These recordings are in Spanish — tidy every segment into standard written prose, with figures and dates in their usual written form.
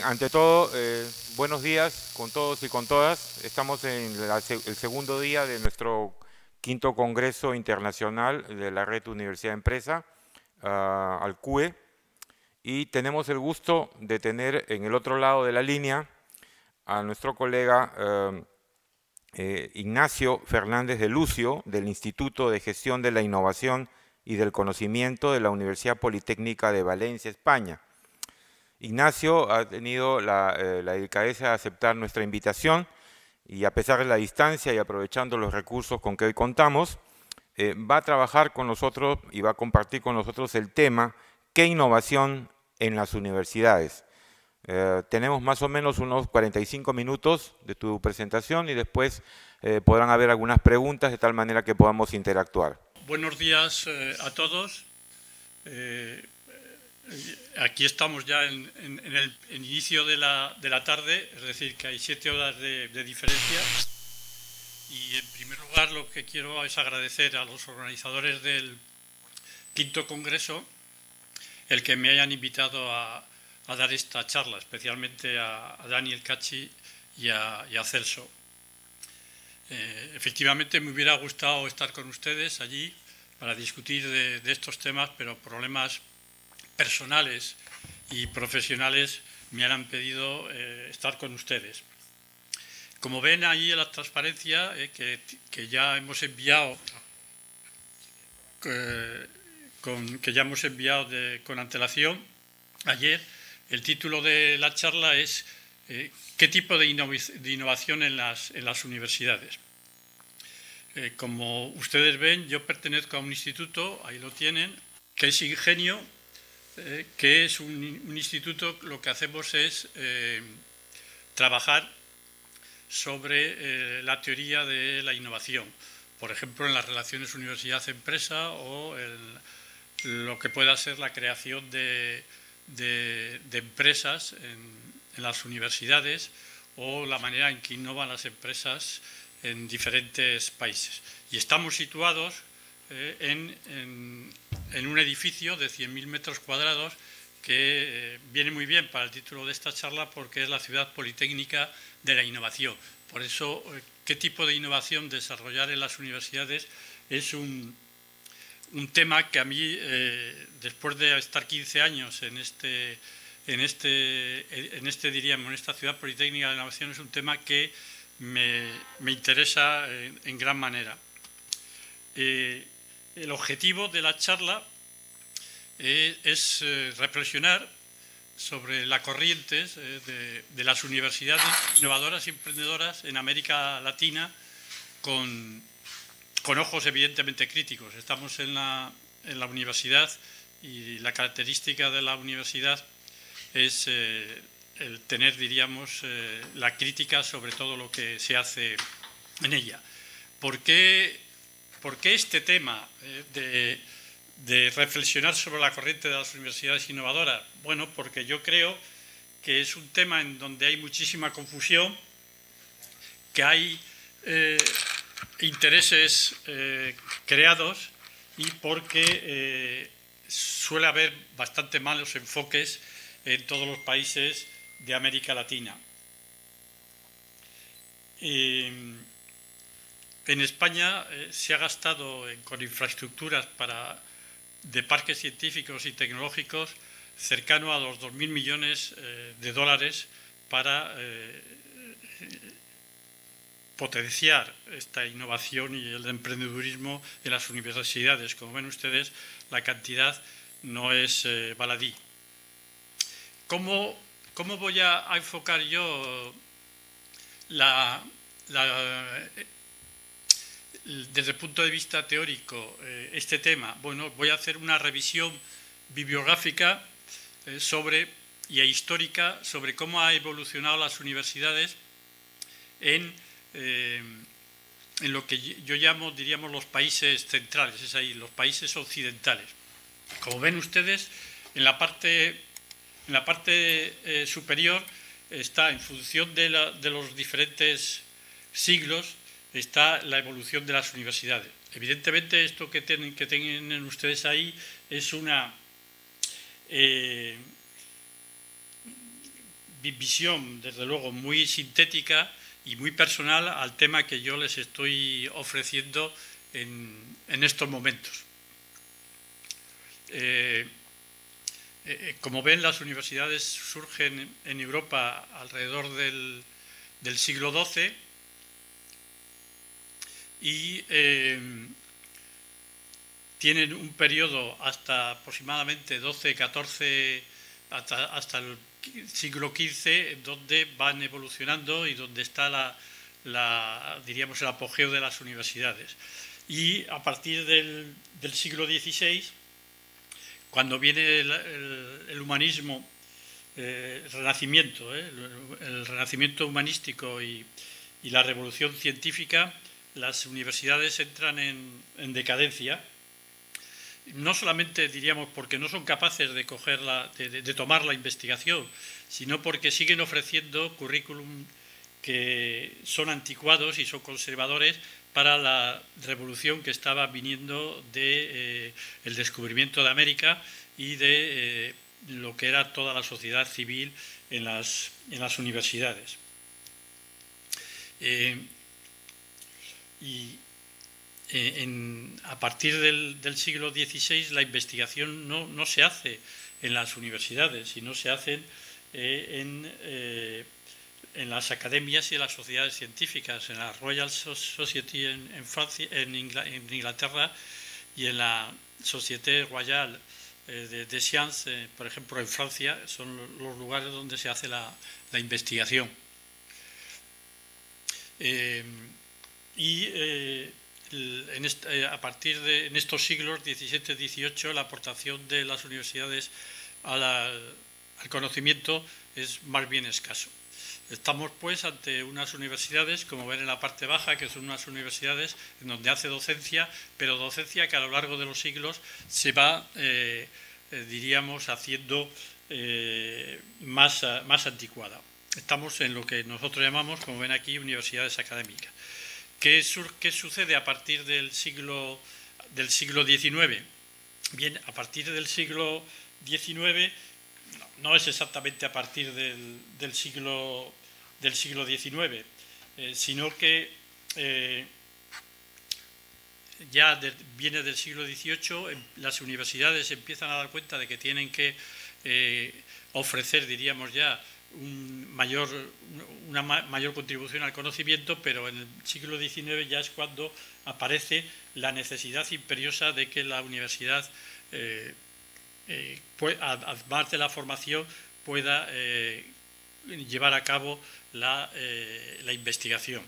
ante todo, buenos días con todos y con todas. Estamos en el segundo día de nuestro quinto Congreso Internacional de la Red Universidad Empresa, al CUE, y tenemos el gusto de tener en el otro lado de la línea a nuestro colega Ignacio Fernández de Lucio, del Instituto de Gestión de la Innovación y del Conocimiento de la Universidad Politécnica de Valencia, España. Ignacio ha tenido la delicadeza de aceptar nuestra invitación y, a pesar de la distancia y aprovechando los recursos con que hoy contamos, va a trabajar con nosotros y va a compartir con nosotros el tema ¿qué innovación en las universidades? Tenemos más o menos unos 45 minutos de tu presentación y después podrán haber algunas preguntas de tal manera que podamos interactuar. Buenos días a todos. Aquí estamos ya en el inicio de la tarde, es decir, que hay 7 horas de diferencia. Y en primer lugar lo que quiero es agradecer a los organizadores del quinto congreso el que me hayan invitado a dar esta charla, especialmente a Daniel Cachi y a Celso. Efectivamente me hubiera gustado estar con ustedes allí para discutir de estos temas, pero problemas personales y profesionales me han impedido estar con ustedes. Como ven ahí en la transparencia que ya hemos enviado con antelación ayer, el título de la charla es ¿qué tipo de innovación en las universidades? Como ustedes ven, yo pertenezco a un instituto, ahí lo tienen, que es Ingenio, que es un instituto, lo que hacemos es trabajar sobre la teoría de la innovación, por ejemplo, en las relaciones universidad-empresa o en lo que pueda ser la creación de empresas en las universidades o la manera en que innovan las empresas en diferentes países. Y estamos situados en un edificio de 100.000 metros cuadrados que viene muy bien para el título de esta charla porque es la ciudad politécnica de la innovación. Por eso, ¿qué tipo de innovación desarrollar en las universidades? Es un tema que a mí, después de estar 15 años en esta ciudad politécnica de la innovación, es un tema que me interesa en gran manera. El objetivo de la charla es reflexionar sobre las corrientes de las universidades innovadoras y emprendedoras en América Latina con ojos evidentemente críticos. Estamos en la universidad y la característica de la universidad es el tener, diríamos, la crítica sobre todo lo que se hace en ella. ¿Por qué este tema de reflexionar sobre la corriente de las universidades innovadoras? Bueno, porque yo creo que es un tema en donde hay muchísima confusión, que hay intereses creados y porque suele haber bastante malos enfoques en todos los países de América Latina. En España se ha gastado con infraestructuras de parques científicos y tecnológicos cercano a los 2.000 millones de dólares para potenciar esta innovación y el emprendedurismo en las universidades. Como ven ustedes, la cantidad no es baladí. ¿Cómo voy a enfocar yo desde el punto de vista teórico este tema? Bueno, voy a hacer una revisión bibliográfica y histórica sobre cómo ha evolucionado las universidades en lo que yo llamo, diríamos, los países centrales, es ahí, los países occidentales. Como ven ustedes, en la parte superior está, en función de los diferentes siglos, está la evolución de las universidades. Evidentemente, esto que tienen ustedes ahí visión, desde luego, muy sintética y muy personal al tema que yo les estoy ofreciendo en estos momentos. Como ven, las universidades surgen en Europa alrededor del siglo XII y tienen un periodo hasta aproximadamente 12, 14, hasta el siglo XV, donde van evolucionando y donde está diríamos, el apogeo de las universidades. Y a partir del siglo XVI, cuando viene el humanismo, el renacimiento, el renacimiento humanístico y la revolución científica, las universidades entran en decadencia. No solamente, diríamos, porque no son capaces de tomar la investigación, sino porque siguen ofreciendo currículum que son anticuados y son conservadores para la revolución que estaba viniendo del descubrimiento de América y de lo que era toda la sociedad civil en las universidades. A partir del siglo XVI la investigación no se hace en las universidades, sino se hacen en las academias y en las sociedades científicas, en la Royal Society en Francia, en Inglaterra, y en la Société Royale de Sciences, por ejemplo, en Francia, son los lugares donde se hace la investigación. A partir de estos siglos XVII-XVIII, la aportación de las universidades al conocimiento es más bien escaso. Estamos pues ante unas universidades, como ven en la parte baja, que son unas universidades en donde hace docencia, pero docencia que a lo largo de los siglos se va, diríamos, haciendo más anticuada. Estamos en lo que nosotros llamamos, como ven aquí, universidades académicas. ¿Qué sucede a partir del siglo XIX? Bien, a partir del siglo XIX, no es exactamente a partir del siglo XIX, sino que ya viene del siglo XVIII, las universidades empiezan a dar cuenta de que tienen que ofrecer, diríamos ya, una mayor contribución al conocimiento, pero en el siglo XIX ya es cuando aparece la necesidad imperiosa de que la universidad, además de la formación, pueda llevar a cabo la investigación.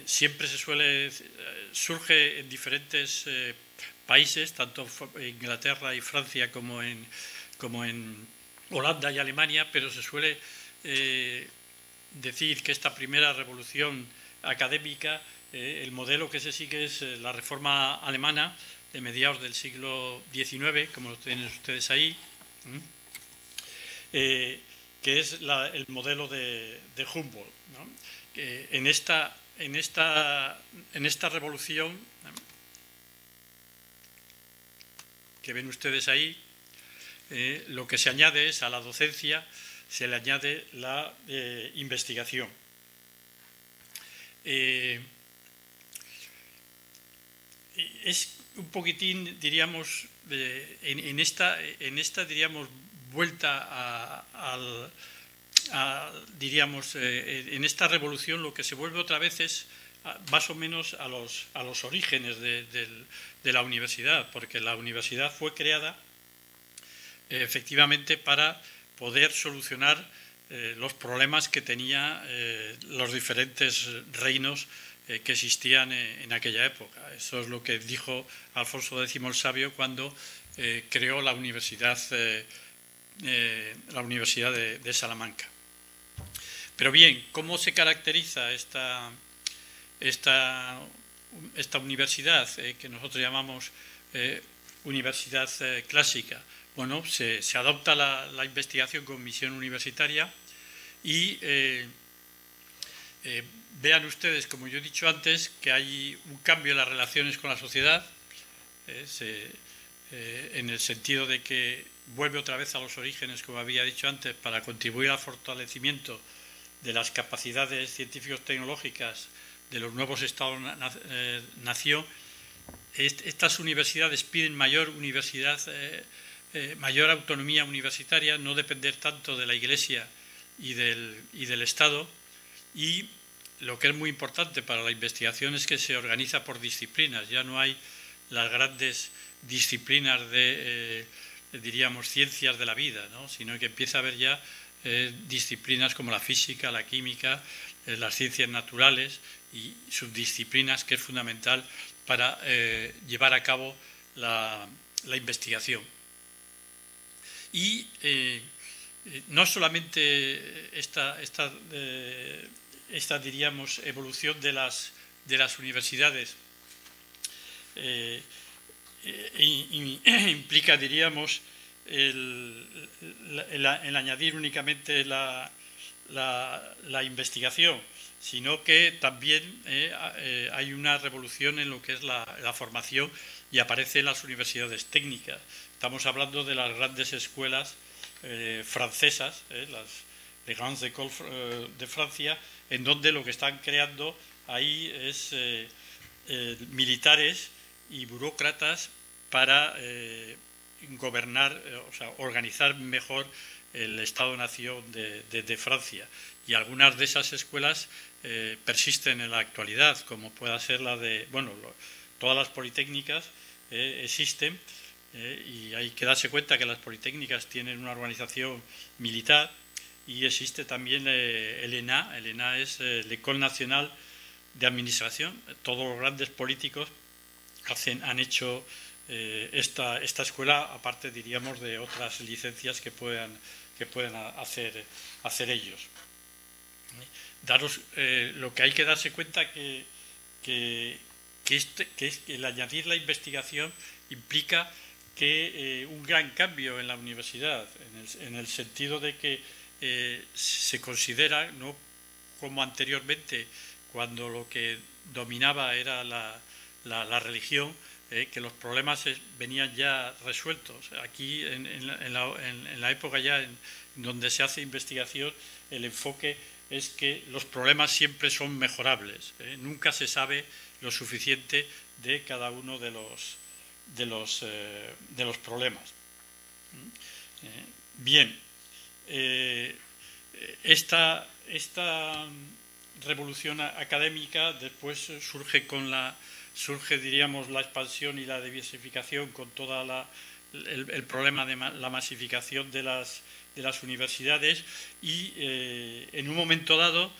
Siempre surge en diferentes países, tanto en Inglaterra y Francia como en Holanda y Alemania, pero se suele decir que esta primera revolución académica, el modelo que se sigue es la reforma alemana de mediados del siglo XIX, como lo tienen ustedes ahí, que es el modelo de Humboldt, ¿no? En esta revolución que ven ustedes ahí, lo que se añade es a la docencia, se le añade la investigación. Es un poquitín, diríamos, en esta diríamos, vuelta diríamos, en esta revolución lo que se vuelve otra vez es más o menos a los orígenes de la universidad, porque la universidad fue creada efectivamente para poder solucionar los problemas que tenía los diferentes reinos que existían en aquella época. Eso es lo que dijo Alfonso X el Sabio cuando creó la universidad de Salamanca. Pero bien, ¿cómo se caracteriza esta universidad que nosotros llamamos universidad clásica? Bueno, se adopta la investigación con misión universitaria y vean ustedes, como yo he dicho antes, que hay un cambio en las relaciones con la sociedad. en el sentido de que vuelve otra vez a los orígenes, como había dicho antes, para contribuir al fortalecimiento de las capacidades científicos tecnológicas de los nuevos Estados-nación. Estas universidades piden mayor autonomía universitaria, no depender tanto de la Iglesia y del Estado, y lo que es muy importante para la investigación es que se organiza por disciplinas. Ya no hay las grandes disciplinas de, diríamos, ciencias de la vida, ¿no? Sino que empieza a haber ya disciplinas como la física, la química, las ciencias naturales y subdisciplinas, que es fundamental para llevar a cabo la investigación. Y no solamente esta diríamos, evolución de las universidades implica, diríamos, el añadir únicamente la investigación, sino que también hay una revolución en lo que es la formación, y aparece en las universidades técnicas. Estamos hablando de las grandes escuelas francesas, las Grandes Écoles de Francia, en donde lo que están creando ahí es militares y burócratas para gobernar, o sea, organizar mejor el Estado-nación de Francia. Y algunas de esas escuelas persisten en la actualidad, como pueda ser la de, bueno, todas las politécnicas existen, y hay que darse cuenta que las politécnicas tienen una organización militar, y existe también el ENA. El ENA es l'École Nationale de Administración. Todos los grandes políticos han hecho esta escuela, aparte, diríamos, de otras licencias que puedan hacer ellos. Lo que hay que darse cuenta que el añadir la investigación implica que un gran cambio en la universidad, en el sentido de que se considera, no como anteriormente, cuando lo que dominaba era la religión, que los problemas venían ya resueltos. Aquí, en la época ya en donde se hace investigación, el enfoque es que los problemas siempre son mejorables. Nunca se sabe lo suficiente de cada uno de los problemas. Bien, esta revolución académica después surge, diríamos, la expansión y la diversificación, con todo el problema de la masificación de las universidades, y en un momento dado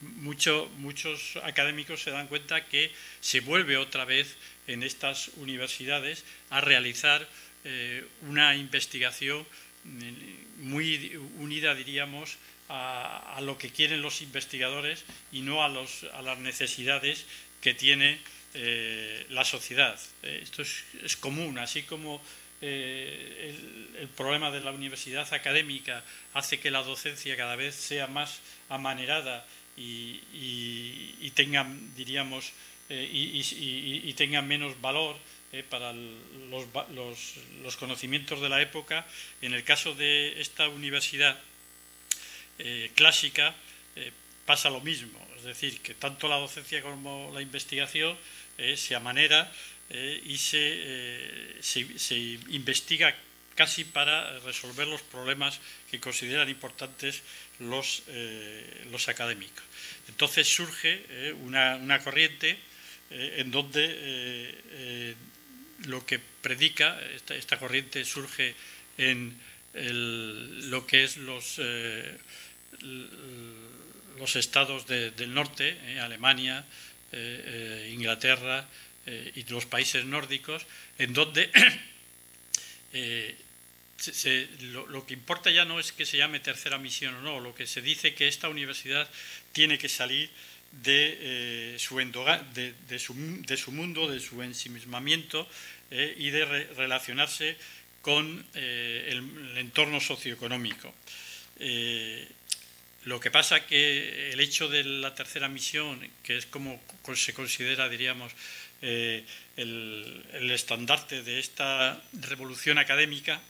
muchos académicos se dan cuenta que se vuelve otra vez en estas universidades a realizar una investigación muy unida, diríamos, a lo que quieren los investigadores, y no a las necesidades que tiene la sociedad. Esto es común, así como el problema de la universidad académica hace que la docencia cada vez sea más amanerada y tenga, diríamos, y tenga menos valor para los conocimientos de la época. En el caso de esta universidad clásica pasa lo mismo, es decir, que tanto la docencia como la investigación se amanera y se investiga casi para resolver los problemas que consideran importantes los académicos. Entonces surge una corriente en donde lo que predica, esta corriente surge en lo que es los estados del norte, Alemania, Inglaterra y los países nórdicos, en donde lo que importa ya no es que se llame tercera misión o no, lo que se dice que esta universidad tiene que salir de su mundo, de su ensimismamiento, y de relacionarse con el entorno socioeconómico. Lo que pasa que el hecho de la tercera misión, que es como se considera, diríamos, el estandarte de esta revolución académica,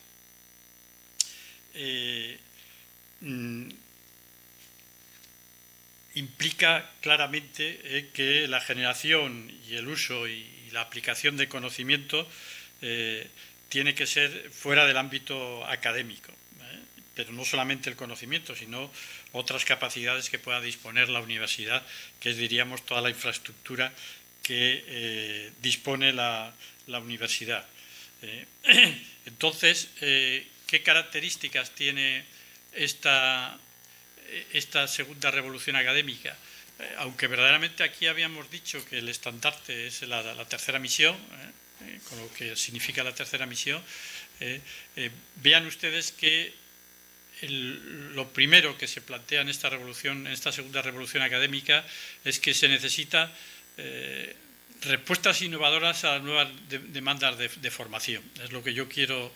implica claramente que la generación y el uso y la aplicación de conocimiento tiene que ser fuera del ámbito académico, pero no solamente el conocimiento, sino otras capacidades que pueda disponer la universidad, que es, diríamos, toda la infraestructura que dispone la universidad. Entonces, ¿qué características tiene esta segunda revolución académica? Aunque verdaderamente aquí habíamos dicho que el estandarte es la tercera misión, con lo que significa la tercera misión, vean ustedes que lo primero que se plantea en esta revolución, en esta segunda revolución académica, es que se necesita respuestas innovadoras a las nuevas demandas de formación. Es lo que yo quiero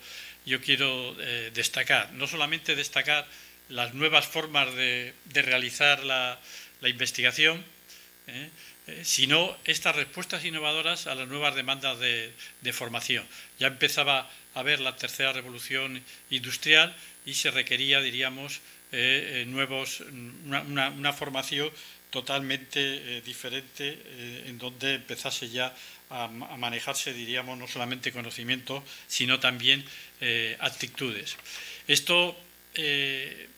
destacar. No solamente destacar las nuevas formas de realizar la investigación, sino estas respuestas innovadoras a las nuevas demandas de formación. Ya empezaba a haber la tercera revolución industrial y se requería, diríamos, una formación totalmente diferente, en donde empezase ya a manejarse, diríamos, no solamente conocimientos, sino también actitudes. Esto, el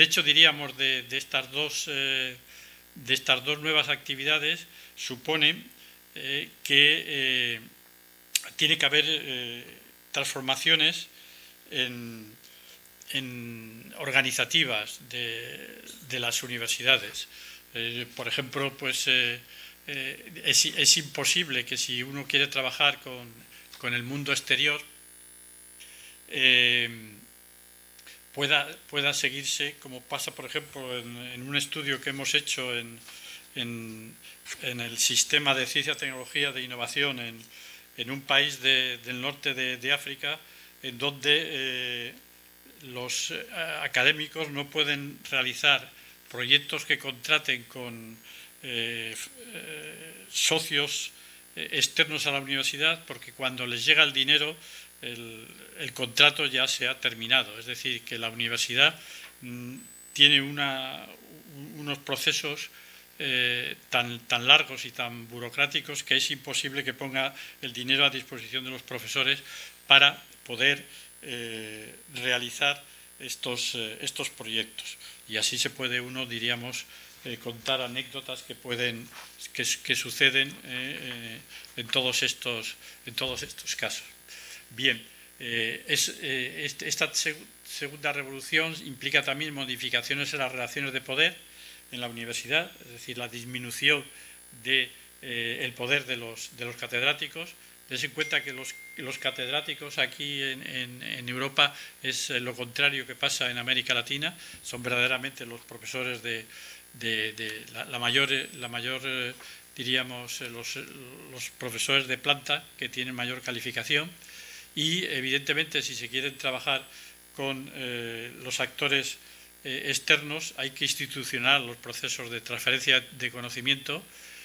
hecho, diríamos, de estas dos nuevas actividades supone que tiene que haber transformaciones organizativas de las universidades. Por ejemplo, pues es imposible que si uno quiere trabajar con el mundo exterior pueda seguirse, como pasa, por ejemplo, en un estudio que hemos hecho en el sistema de ciencia, tecnología, de innovación en un país del norte de África, en donde los académicos no pueden realizar proyectos que contraten con socios externos a la universidad, porque cuando les llega el dinero el contrato ya se ha terminado. Es decir, que la universidad tiene unos procesos tan largos y tan burocráticos que es imposible que ponga el dinero a disposición de los profesores para poder realizar estos proyectos. Y así se puede uno, diríamos, contar anécdotas que suceden en todos estos casos. Bien, esta segunda revolución implica también modificaciones en las relaciones de poder en la universidad, es decir, la disminución del poder de los catedráticos. Tened en cuenta que los catedráticos aquí en Europa es lo contrario que pasa en América Latina, son verdaderamente los profesores de la mayor diríamos, los profesores de planta que tienen mayor calificación, y evidentemente si se quieren trabajar con los actores externos hay que institucionar los procesos de transferencia de conocimiento,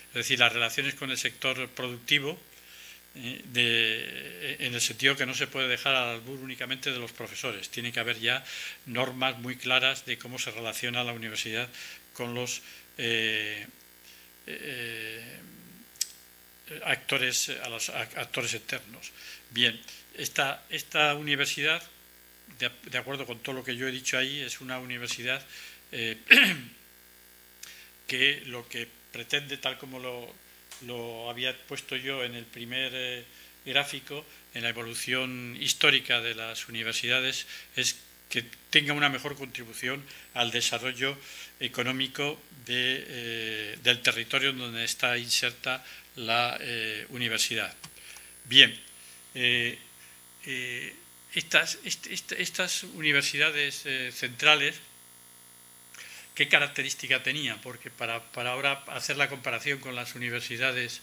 es decir, las relaciones con el sector productivo, en el sentido que no se puede dejar al albur únicamente de los profesores. Tiene que haber ya normas muy claras de cómo se relaciona la universidad con los actores externos. Bien, esta universidad, de acuerdo con todo lo que yo he dicho ahí, es una universidad que lo que pretende, tal como lo había puesto yo en el primer gráfico, en la evolución histórica de las universidades, es que tenga una mejor contribución al desarrollo económico del territorio donde está inserta la universidad. Bien, estas universidades centrales, ¿qué característica tenían? Porque para ahora hacer la comparación con las universidades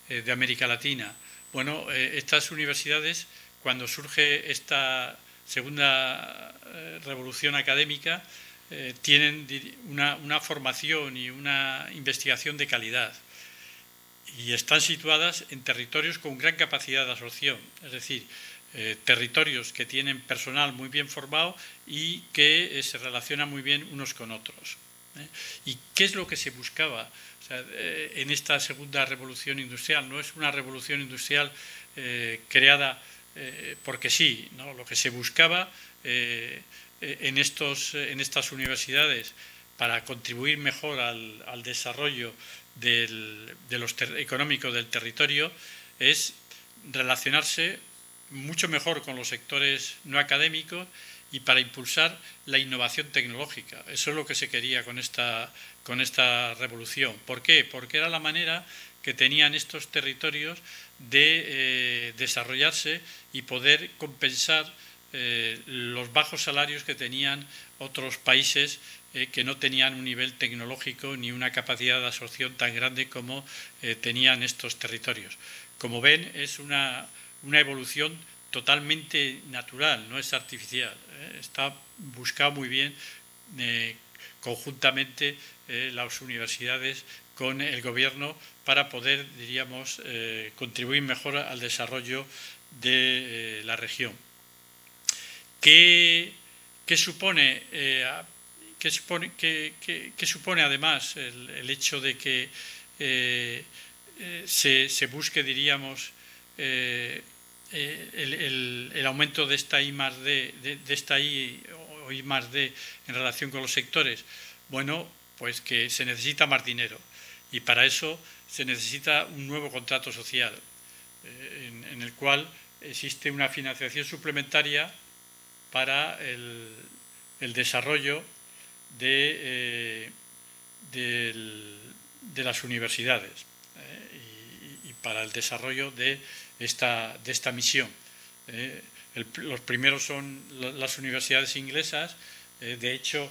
de América Latina, bueno, estas universidades, cuando surge esta segunda revolución académica, tienen una formación y una investigación de calidad y están situadas en territorios con gran capacidad de absorción, es decir, territorios que tienen personal muy bien formado y que se relacionan muy bien unos con otros. ¿Y qué es lo que se buscaba? O sea, en esta segunda revolución industrial? No es una revolución industrial creada porque sí, ¿no? Lo que se buscaba en estas universidades para contribuir mejor al desarrollo económico del territorio es relacionarse mucho mejor con los sectores no académicos y para impulsar la innovación tecnológica. Eso es lo que se quería con esta revolución. ¿Por qué? Porque era la manera que tenían estos territorios de desarrollarse y poder compensar los bajos salarios que tenían otros países que no tenían un nivel tecnológico ni una capacidad de absorción tan grande como tenían estos territorios. Como ven, es una evolución totalmente natural, no es artificial. Está buscado muy bien conjuntamente las universidades con el gobierno para poder, diríamos, contribuir mejor al desarrollo de la región. ¿Qué supone además el hecho de que se busque, diríamos, el aumento de esta I+D, de esta I o I+D en relación con los sectores? Bueno, pues que se necesita más dinero y para eso se necesita un nuevo contrato social en el cual existe una financiación suplementaria para el desarrollo de las universidades y para el desarrollo de esta misión. Los primeros son las universidades inglesas. De hecho,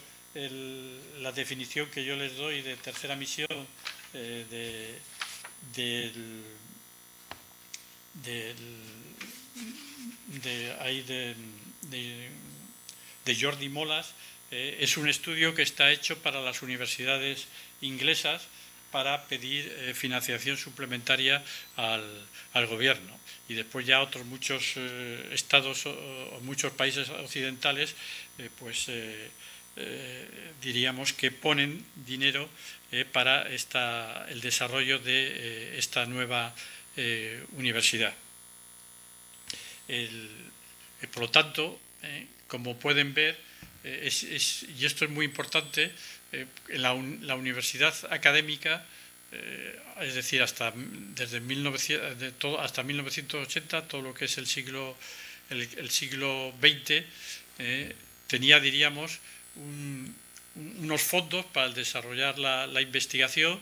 la definición que yo les doy de tercera misión de Jordi Molas es un estudio que está hecho para las universidades inglesas para pedir financiación suplementaria al gobierno. Y después ya otros muchos estados o muchos países occidentales diríamos que ponen dinero para el desarrollo de esta nueva universidad. Por lo tanto, como pueden ver, y esto es muy importante, la universidad académica, es decir, hasta 1980, todo lo que es el siglo XX, tenía, diríamos, unos fondos para desarrollar la investigación,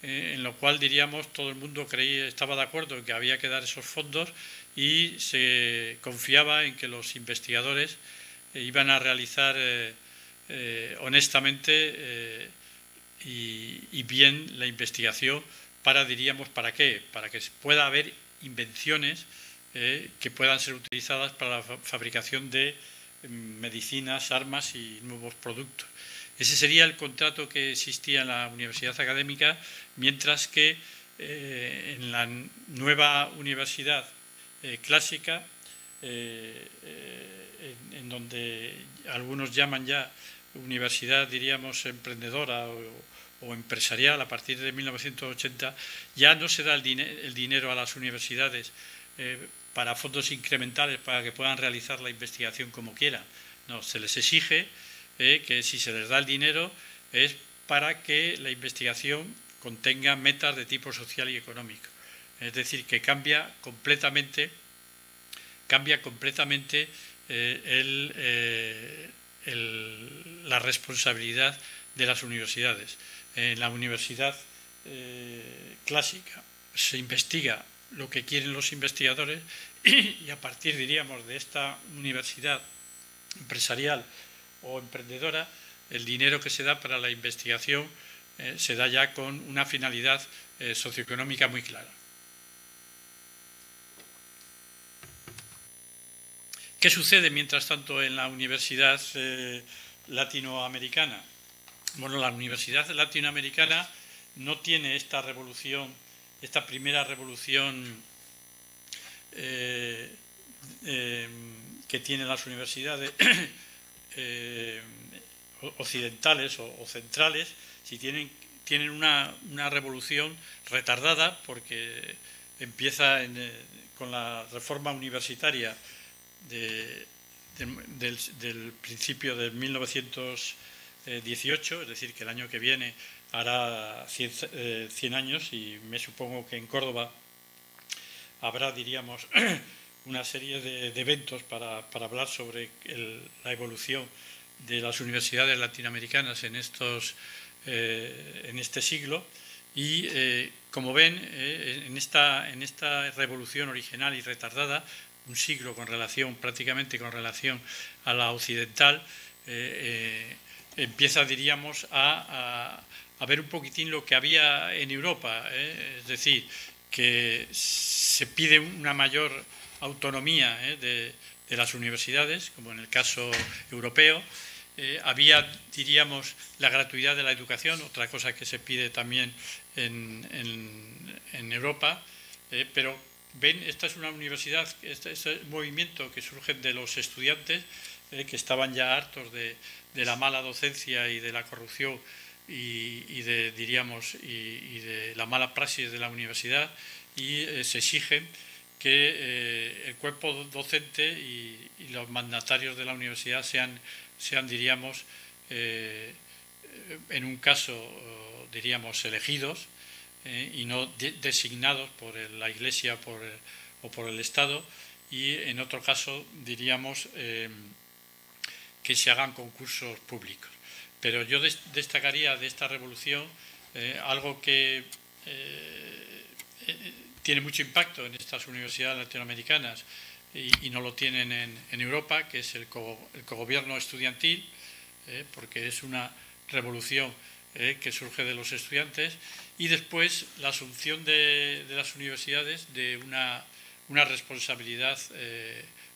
en lo cual, diríamos, todo el mundo estaba de acuerdo en que había que dar esos fondos y se confiaba en que los investigadores iban a realizar honestamente y bien la investigación diríamos, ¿para qué? Para que pueda haber invenciones que puedan ser utilizadas para la fabricación de medicinas, armas y nuevos productos. Ese sería el contrato que existía en la universidad académica, mientras que en la nueva universidad clásica, en donde algunos llaman ya universidad, diríamos, emprendedora o empresarial, a partir de 1980, ya no se da el dinero a las universidades para fondos incrementales para que puedan realizar la investigación como quieran. No, se les exige que si se les da el dinero es para que la investigación contenga metas de tipo social y económico. Es decir, que cambia completamente la responsabilidad de las universidades. En la universidad clásica se investiga lo que quieren los investigadores y a partir, diríamos, de esta universidad empresarial o emprendedora, el dinero que se da para la investigación se da ya con una finalidad socioeconómica muy clara. ¿Qué sucede mientras tanto en la universidad latinoamericana. Bueno, la universidad latinoamericana no tiene esta revolución, esta primera revolución que tienen las universidades occidentales o centrales, si tienen una revolución retardada, porque empieza con la reforma universitaria del principio de 1918, es decir, que el año que viene hará 100 años, y me supongo que en Córdoba habrá, diríamos, una serie de eventos para hablar sobre la evolución de las universidades latinoamericanas en este siglo. Y como ven, en esta revolución original y retardada, un siglo prácticamente con relación a la occidental, empieza, diríamos, a ver un poquitín lo que había en Europa, es decir, que se pide una mayor autonomía de las universidades, como en el caso europeo. Había, diríamos, la gratuidad de la educación, otra cosa que se pide también en Europa, pero ven, esta es una universidad, este movimiento que surge de los estudiantes que estaban ya hartos de la mala docencia y de la corrupción y de la mala praxis de la universidad, y se exigen que el cuerpo docente y los mandatarios de la universidad sean diríamos, en un caso, diríamos, elegidos y no designados por la Iglesia o por el Estado, y en otro caso, diríamos, que se hagan concursos públicos. Pero yo destacaría de esta revolución algo que tiene mucho impacto en estas universidades latinoamericanas y no lo tienen en Europa, que es el cogobierno estudiantil, porque es una revolución que surge de los estudiantes, y después la asunción de las universidades de una responsabilidad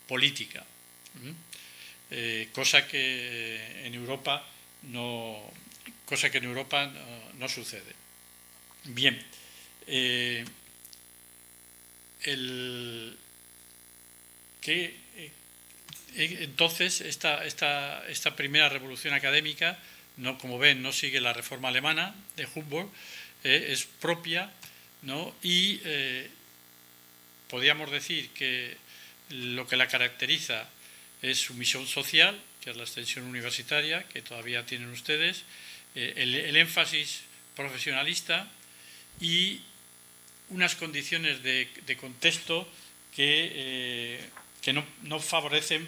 política, cosa que en Europa no sucede. Bien, entonces esta primera revolución académica, como ven, no sigue la reforma alemana de Humboldt, es propia, ¿no? Y podríamos decir que lo que la caracteriza es su misión social, que es la extensión universitaria, que todavía tienen ustedes, el énfasis profesionalista y unas condiciones de contexto que no favorecen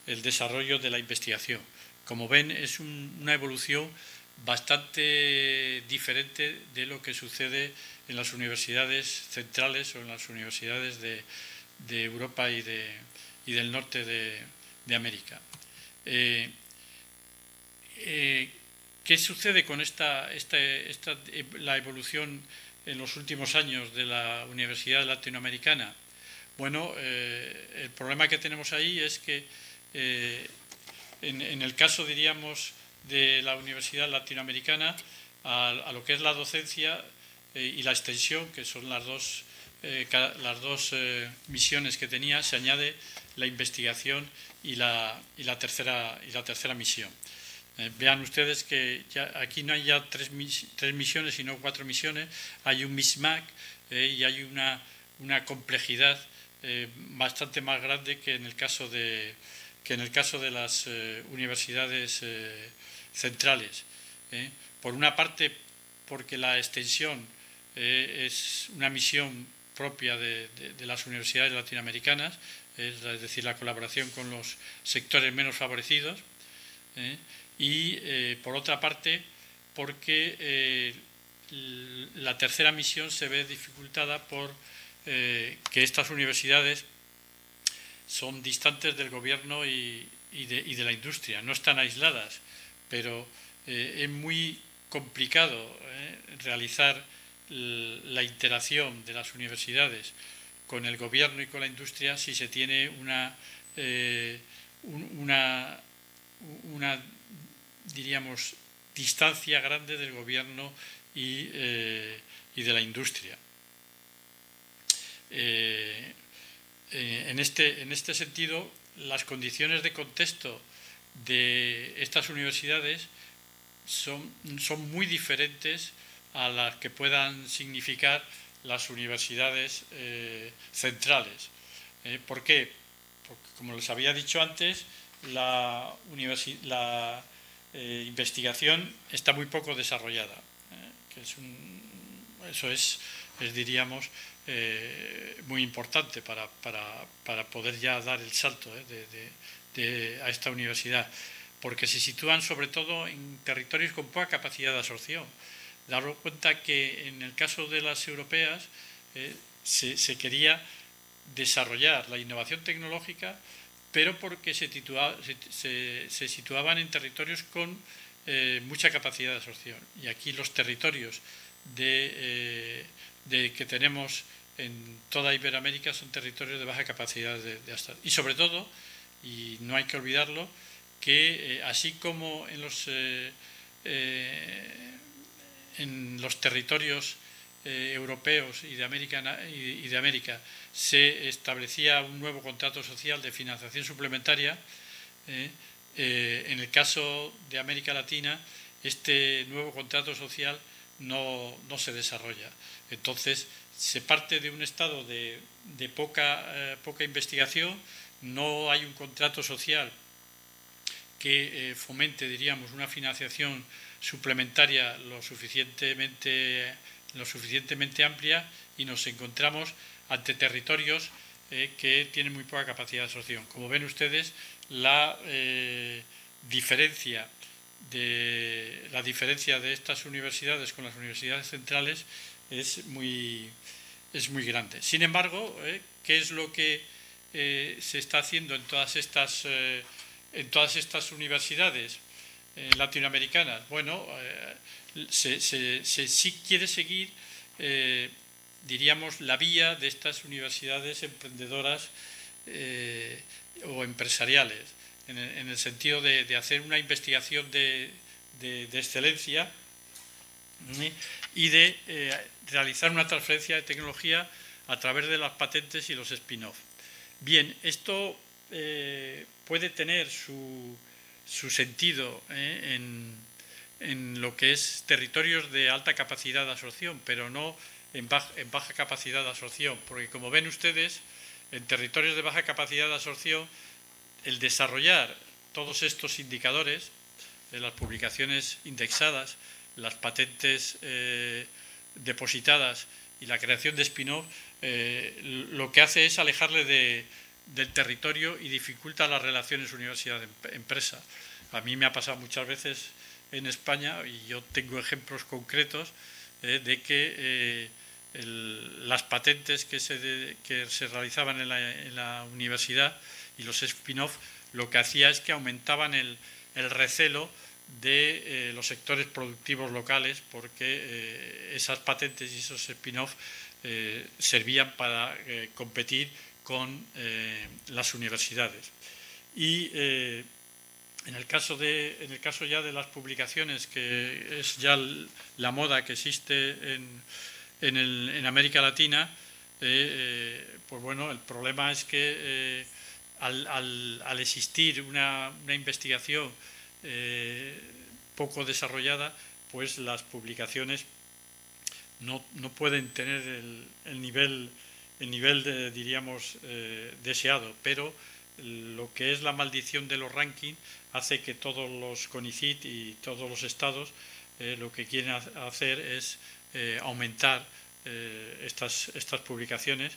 el desarrollo de la investigación. Como ven, es una evolución bastante diferente de lo que sucede en las universidades centrales o en las universidades de Europa y del norte de América. ¿Qué sucede con la evolución en los últimos años de la universidad latinoamericana? Bueno, el problema que tenemos ahí es que en el caso, diríamos, de la universidad latinoamericana, a lo que es la docencia y la extensión, que son las dos misiones que tenía, se añade la investigación y la tercera misión. Vean ustedes que aquí no hay ya tres misiones, sino 4 misiones. Hay un mismatch y hay una complejidad bastante más grande que en el caso de las universidades centrales. Por una parte, porque la extensión es una misión propia de las universidades latinoamericanas, es decir, la colaboración con los sectores menos favorecidos, y por otra parte, porque la tercera misión se ve dificultada por que estas universidades son distantes del gobierno y de la industria. No están aisladas, pero es muy complicado realizar la interacción de las universidades con el gobierno y con la industria si se tiene una diríamos, distancia grande del gobierno y de la industria. En este sentido, las condiciones de contexto de estas universidades son muy diferentes a las que puedan significar las universidades centrales. ¿Por qué? Porque, como les había dicho antes, la investigación está muy poco desarrollada, eso es diríamos, muy importante para poder ya dar el salto a esta universidad, porque se sitúan sobre todo en territorios con poca capacidad de absorción. Daros cuenta que en el caso de las europeas se quería desarrollar la innovación tecnológica, pero porque se situaban en territorios con mucha capacidad de absorción. Y aquí los territorios que tenemos en toda Iberoamérica son territorios de baja capacidad de absorción. Y sobre todo, y no hay que olvidarlo, que así como en los territorios europeos y de América se establecía un nuevo contrato social de financiación suplementaria, en el caso de América Latina este nuevo contrato social no se desarrolla. Entonces se parte de un estado de poca investigación, no hay un contrato social que fomente, diríamos, una financiación suplementaria lo suficientemente amplia, y nos encontramos ante territorios que tienen muy poca capacidad de absorción. Como ven ustedes, la diferencia de estas universidades con las universidades centrales es muy grande. Sin embargo, ¿qué es lo que se está haciendo en todas estas universidades latinoamericanas? Bueno, sí quiere seguir, diríamos, la vía de estas universidades emprendedoras o empresariales, en el sentido de hacer una investigación de excelencia y de realizar una transferencia de tecnología a través de las patentes y los spin-off. Bien, esto puede tener su sentido en lo que es territorios de alta capacidad de absorción, pero no en baja capacidad de absorción, porque como ven ustedes, en territorios de baja capacidad de absorción, el desarrollar todos estos indicadores de las publicaciones indexadas, las patentes depositadas y la creación de spin-off, lo que hace es alejarle del territorio y dificulta las relaciones universidad-empresa. A mí me ha pasado muchas veces en España, y yo tengo ejemplos concretos de que las patentes que se realizaban en la universidad y los spin-off, lo que hacía es que aumentaban el recelo de los sectores productivos locales, porque esas patentes y esos spin-off servían para competir con las universidades. Y en el caso ya de las publicaciones, que es ya la moda que existe en América Latina, pues bueno, el problema es que al existir una investigación poco desarrollada, pues las publicaciones no pueden tener el nivel diríamos, deseado, pero lo que es la maldición de los rankings hace que todos los CONICYT y todos los estados lo que quieren hacer es aumentar estas publicaciones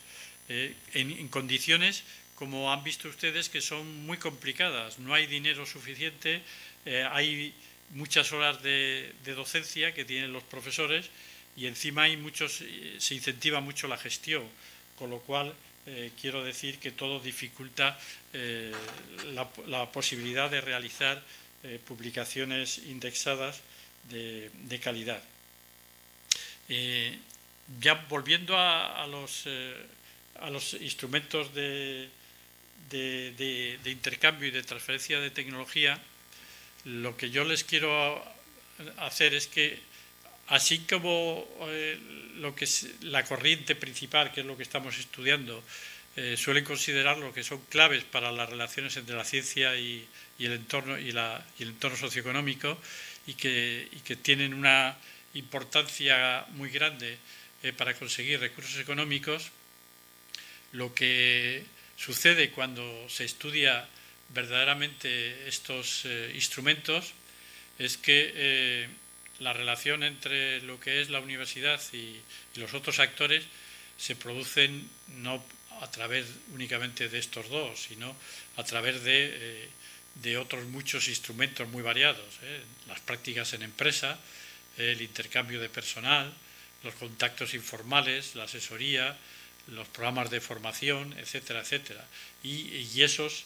en condiciones, como han visto ustedes, que son muy complicadas. No hay dinero suficiente, hay muchas horas de docencia que tienen los profesores, y encima se incentiva mucho la gestión, con lo cual quiero decir que todo dificulta la posibilidad de realizar publicaciones indexadas de calidad. Ya volviendo a los instrumentos de intercambio y de transferencia de tecnología, lo que yo les quiero hacer es que, así como lo que es la corriente principal, que es lo que estamos estudiando, suelen considerar lo que son claves para las relaciones entre la ciencia y el entorno y el entorno socioeconómico, y que tienen una importancia muy grande para conseguir recursos económicos. Lo que sucede cuando se estudia verdaderamente estos instrumentos es que la relación entre lo que es la universidad y los otros actores se producen no a través únicamente de estos dos, sino a través de otros muchos instrumentos muy variados, las prácticas en empresa, el intercambio de personal, los contactos informales, la asesoría, los programas de formación, etcétera, etcétera. Y esos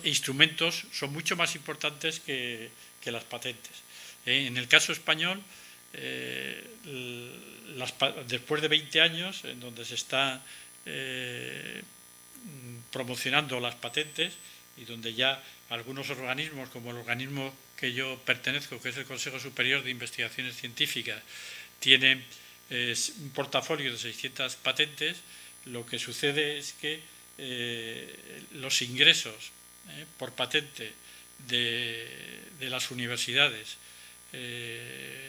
instrumentos son mucho más importantes que las patentes. En el caso español, después de 20 años en donde se está promocionando las patentes, y donde ya algunos organismos, como el organismo que yo pertenezco, que es el Consejo Superior de Investigaciones Científicas, tienen un portafolio de 600 patentes, lo que sucede es que los ingresos por patente de las universidades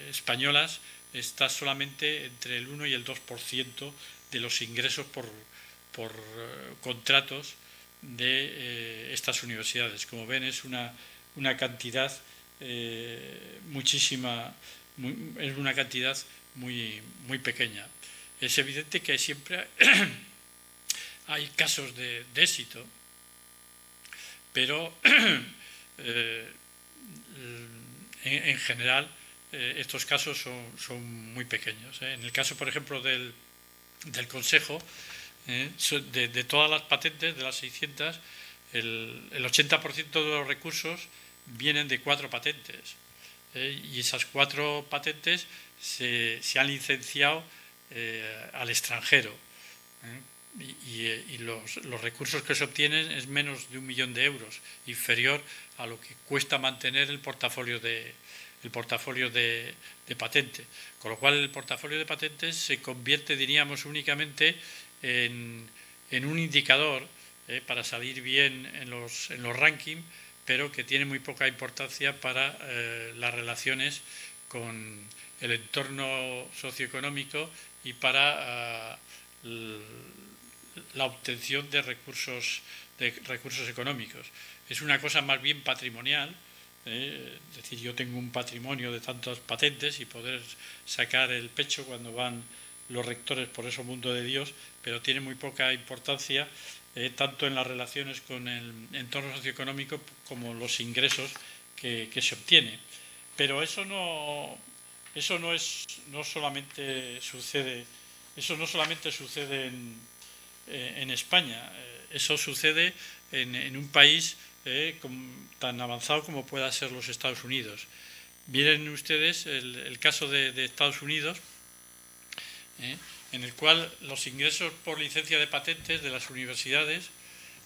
españolas está solamente entre el 1 y el 2% de los ingresos por contratos de estas universidades. Como ven, es una cantidad muchísima, es una cantidad muy pequeña. Es evidente que siempre hay casos de éxito, pero en general estos casos son muy pequeños. En el caso, por ejemplo, del Consejo, de todas las patentes, de las 600, el 80% de los recursos vienen de 4 patentes. Y esas 4 patentes se han licenciado al extranjero. Y los recursos que se obtienen es menos de 1 millón de euros, inferior a lo que cuesta mantener el portafolio de patente. Con lo cual el portafolio de patentes se convierte, diríamos, únicamente en un indicador para salir bien en los rankings, pero que tiene muy poca importancia para las relaciones con el entorno socioeconómico y para la obtención de recursos económicos. Es una cosa más bien patrimonial. Es decir, yo tengo un patrimonio de tantas patentes y poder sacar el pecho cuando van los rectores por ese mundo de Dios, pero tiene muy poca importancia tanto en las relaciones con el entorno socioeconómico como los ingresos que se obtiene. Pero eso no solamente sucede en España, eso sucede en un país tan avanzado como pueda ser los Estados Unidos. Miren ustedes el caso de Estados Unidos, en el cual los ingresos por licencia de patentes de las universidades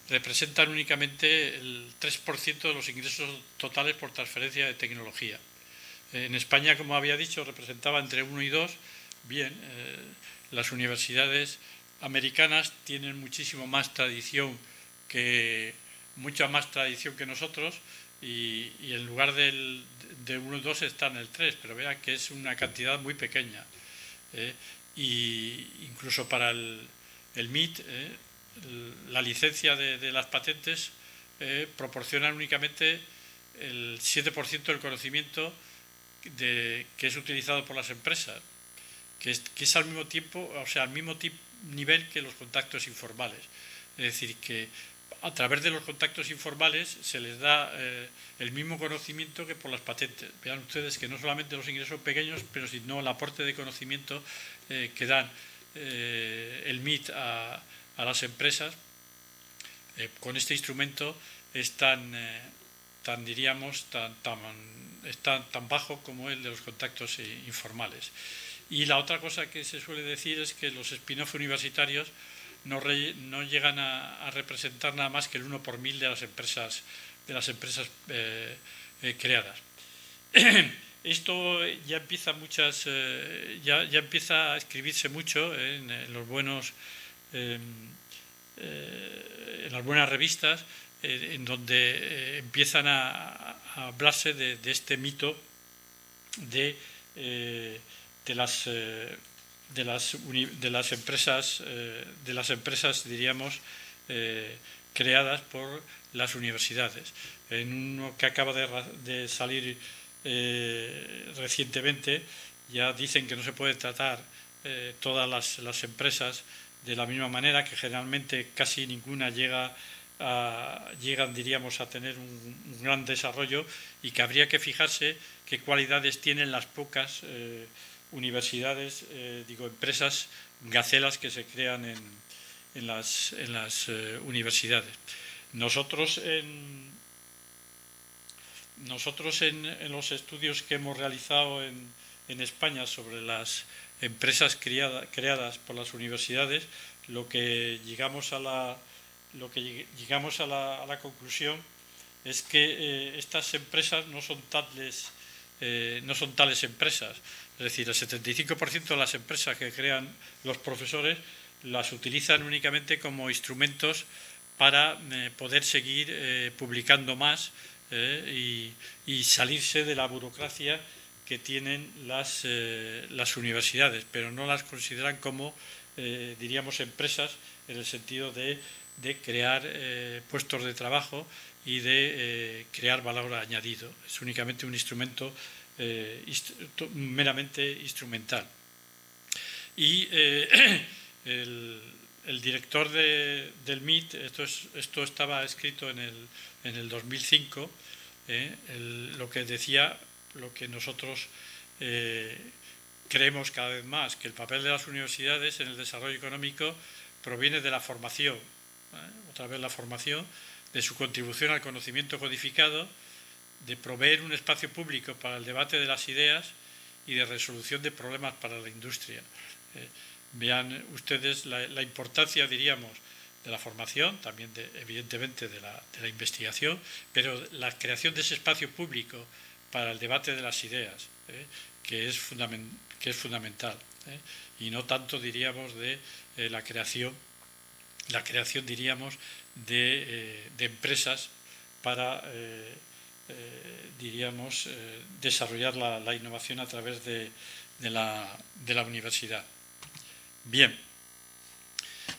representan únicamente el 3% de los ingresos totales por transferencia de tecnología. En España, como había dicho, representaba entre 1 y 2. Bien, las universidades americanas tienen mucha más tradición que nosotros, y en lugar de 1 y 2 está en el 3, pero vean que es una cantidad muy pequeña. Y incluso para el MIT, la licencia de las patentes proporciona únicamente el 7% del conocimiento que es utilizado por las empresas, que es al mismo tiempo, o sea, al mismo nivel que los contactos informales. Es decir, que a través de los contactos informales se les da el mismo conocimiento que por las patentes. Vean ustedes que no solamente los ingresos pequeños, pero sino el aporte de conocimiento que dan el MIT a las empresas con este instrumento es tan bajo como el de los contactos informales. Y la otra cosa que se suele decir es que los spin-off universitarios no llegan a representar nada más que el 1 por 1000 de las empresas creadas. Esto ya empieza ya empieza a escribirse mucho en las buenas revistas, en donde empiezan a hablarse de este mito de las empresas, diríamos, creadas por las universidades. En uno que acaba de salir recientemente, ya dicen que no se puede tratar todas las empresas de la misma manera, que generalmente casi ninguna llegan, diríamos, a tener un gran desarrollo, y que habría que fijarse qué cualidades tienen las pocas universidades, empresas gacelas que se crean en las universidades. Nosotros en los estudios que hemos realizado en España sobre las empresas creadas por las universidades, lo que llegamos a la conclusión es que estas empresas no son tales empresas. Es decir, el 75% de las empresas que crean los profesores las utilizan únicamente como instrumentos para poder seguir publicando más y salirse de la burocracia que tienen las universidades, pero no las consideran como, diríamos, empresas en el sentido de crear puestos de trabajo y de crear valor añadido. Es únicamente un instrumento meramente instrumental. Y el director del MIT, esto estaba escrito en el 2005, lo que decía, lo que nosotros creemos cada vez más, que el papel de las universidades en el desarrollo económico proviene de la formación, otra vez la formación, de su contribución al conocimiento codificado, de proveer un espacio público para el debate de las ideas y de resolución de problemas para la industria. Vean ustedes la importancia, diríamos, de la formación, también evidentemente de la investigación, pero la creación de ese espacio público para el debate de las ideas, que es fundamental, y no tanto, diríamos, de la creación, diríamos, de empresas para diríamos, desarrollar la innovación a través de la universidad. Bien,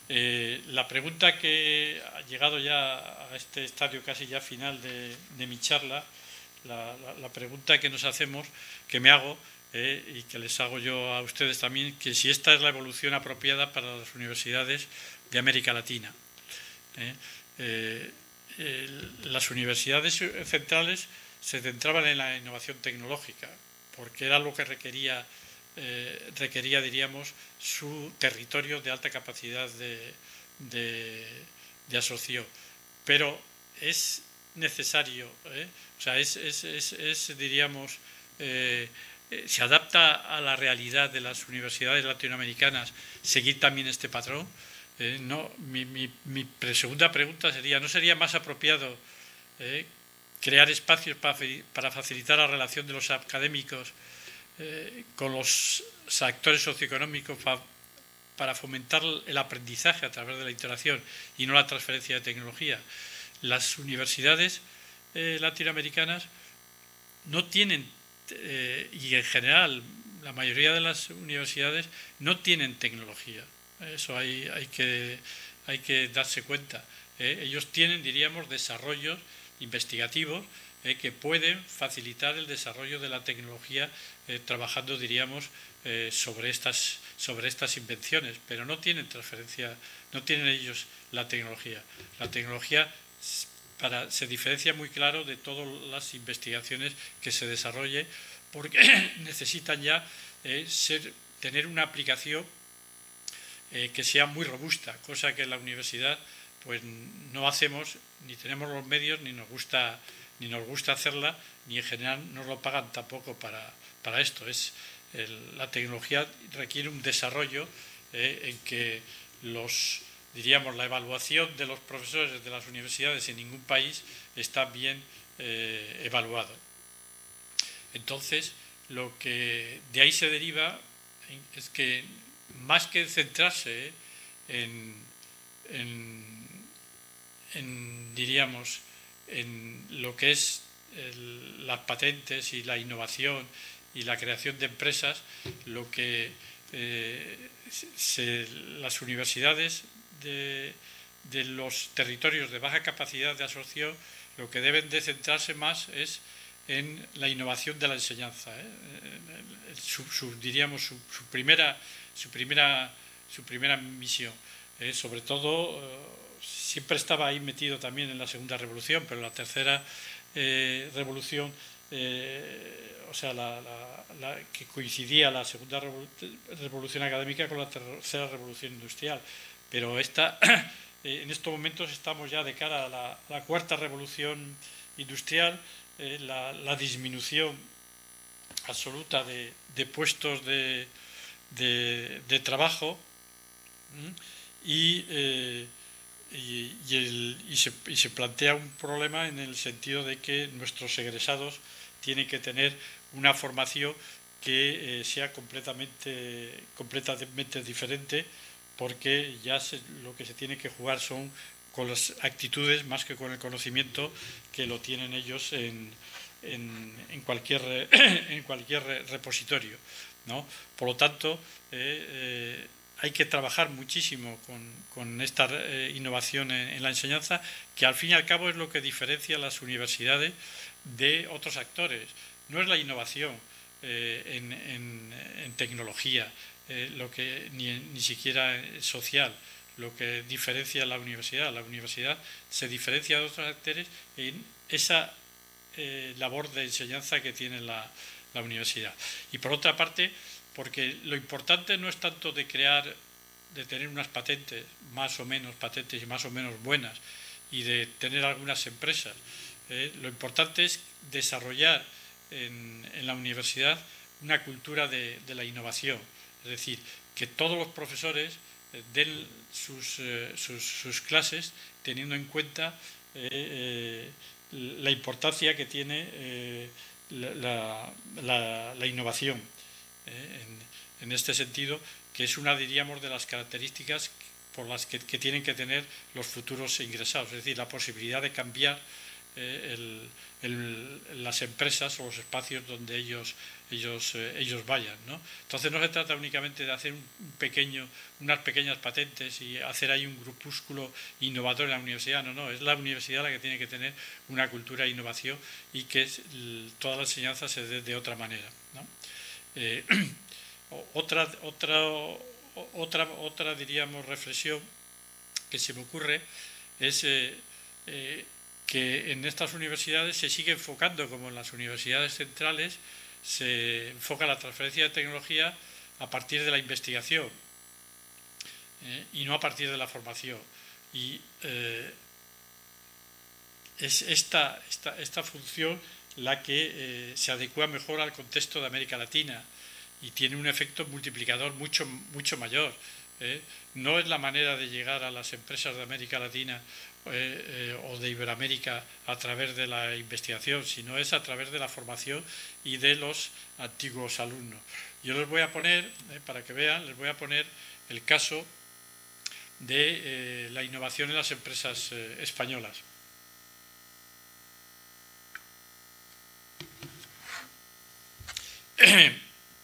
la pregunta que ha llegado ya a este estadio casi ya final de mi charla, la pregunta que nos hacemos, que me hago y que les hago yo a ustedes también, que si esta es la evolución apropiada para las universidades de América Latina. Las universidades centrales se centraban en la innovación tecnológica, porque era lo que requería, diríamos, su territorio de alta capacidad de absorción. Pero es necesario, o sea, diríamos, se adapta a la realidad de las universidades latinoamericanas seguir también este patrón. No, mi segunda pregunta sería, ¿no sería más apropiado crear espacios para facilitar la relación de los académicos con los actores socioeconómicos para fomentar el aprendizaje a través de la interacción y no la transferencia de tecnología? Las universidades latinoamericanas no tienen, y en general la mayoría de las universidades no tienen tecnología. Eso hay que darse cuenta. Ellos tienen, diríamos, desarrollos investigativos que pueden facilitar el desarrollo de la tecnología trabajando, diríamos, sobre estas invenciones, pero no tienen transferencia, no tienen ellos la tecnología. La tecnología se diferencia muy claro de todas las investigaciones que se desarrolle, porque necesitan ya tener una aplicación que sea muy robusta, cosa que en la universidad pues no hacemos, ni tenemos los medios, ni nos gusta hacerla, ni en general nos lo pagan tampoco para esto. La tecnología requiere un desarrollo en que los diríamos, la evaluación de los profesores de las universidades en ningún país está bien evaluado. Entonces, lo que de ahí se deriva es que más que centrarse diríamos, en lo que es las patentes y la innovación y la creación de empresas, lo que las universidades de los territorios de baja capacidad de absorción, lo que deben de centrarse más es en la innovación de la enseñanza. Diríamos su primera misión. Sobre todo, siempre estaba ahí metido también en la segunda revolución, pero la tercera revolución, o sea, que coincidía la segunda revolución académica con la tercera revolución industrial. Pero en estos momentos estamos ya de cara a la cuarta revolución industrial, la disminución absoluta de puestos de trabajo y se plantea un problema en el sentido de que nuestros egresados tienen que tener una formación que sea completamente diferente, porque ya lo que se tiene que jugar son con las actitudes más que con el conocimiento que lo tienen ellos en cualquier repositorio, ¿no? Por lo tanto, hay que trabajar muchísimo con esta innovación en la enseñanza, que al fin y al cabo es lo que diferencia a las universidades de otros actores. No es la innovación en tecnología, ni siquiera social, lo que diferencia a la universidad. La universidad se diferencia de otros actores en esa labor de enseñanza que tiene la universidad. Y por otra parte, porque lo importante no es tanto de tener unas patentes, más o menos patentes y más o menos buenas, y de tener algunas empresas. Lo importante es desarrollar en la universidad una cultura de la innovación, es decir, que todos los profesores den sus clases teniendo en cuenta la importancia que tiene la innovación. En este sentido, que es una, diríamos, de las características por las que tienen que tener los futuros ingresados, es decir, la posibilidad de cambiar las empresas o los espacios donde ellos vayan, ¿no? Entonces no se trata únicamente de hacer unas pequeñas patentes y hacer ahí un grupúsculo innovador en la universidad, no, es la universidad la que tiene que tener una cultura de innovación y que toda la enseñanza se dé de otra manera, ¿no? Otra diríamos reflexión que se me ocurre es que en estas universidades se sigue enfocando, como en las universidades centrales, se enfoca la transferencia de tecnología a partir de la investigación y no a partir de la formación. Y es esta función la que se adecua mejor al contexto de América Latina y tiene un efecto multiplicador mucho mayor. No es la manera de llegar a las empresas de América Latina o de Iberoamérica a través de la investigación, sino es a través de la formación y de los antiguos alumnos. Yo les voy a poner, para que vean, les voy a poner el caso de la innovación en las empresas españolas.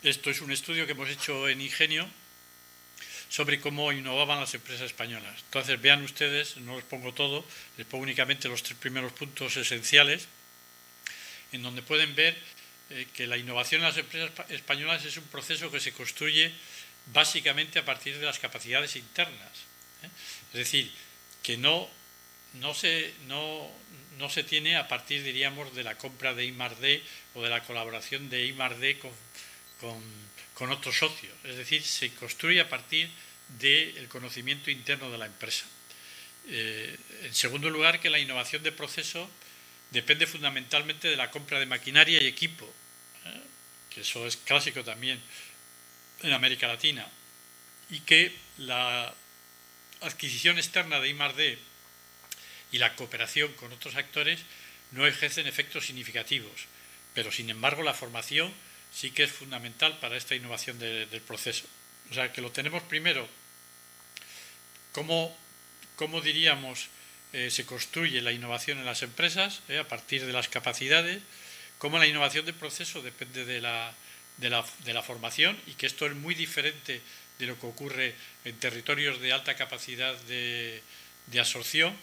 Esto es un estudio que hemos hecho en Ingenio sobre cómo innovaban las empresas españolas. Entonces, vean ustedes, no les pongo todo, les pongo únicamente los 3 primeros puntos esenciales, en donde pueden ver que la innovación en las empresas españolas es un proceso que se construye básicamente a partir de las capacidades internas. Es decir, que no se tiene a partir, diríamos, de la compra de I+D o de la colaboración de I+D con otros socios. Es decir, se construye a partir del conocimiento interno de la empresa. En segundo lugar, que la innovación de proceso depende fundamentalmente de la compra de maquinaria y equipo, que eso es clásico también en América Latina, y que la adquisición externa de I+D y la cooperación con otros actores no ejercen efectos significativos, pero sin embargo la formación sí que es fundamental para esta innovación del proceso. O sea, que lo tenemos primero, cómo diríamos, se construye la innovación en las empresas, a partir de las capacidades, cómo la innovación del proceso depende de la formación, y que esto es muy diferente de lo que ocurre en territorios de alta capacidad de absorción.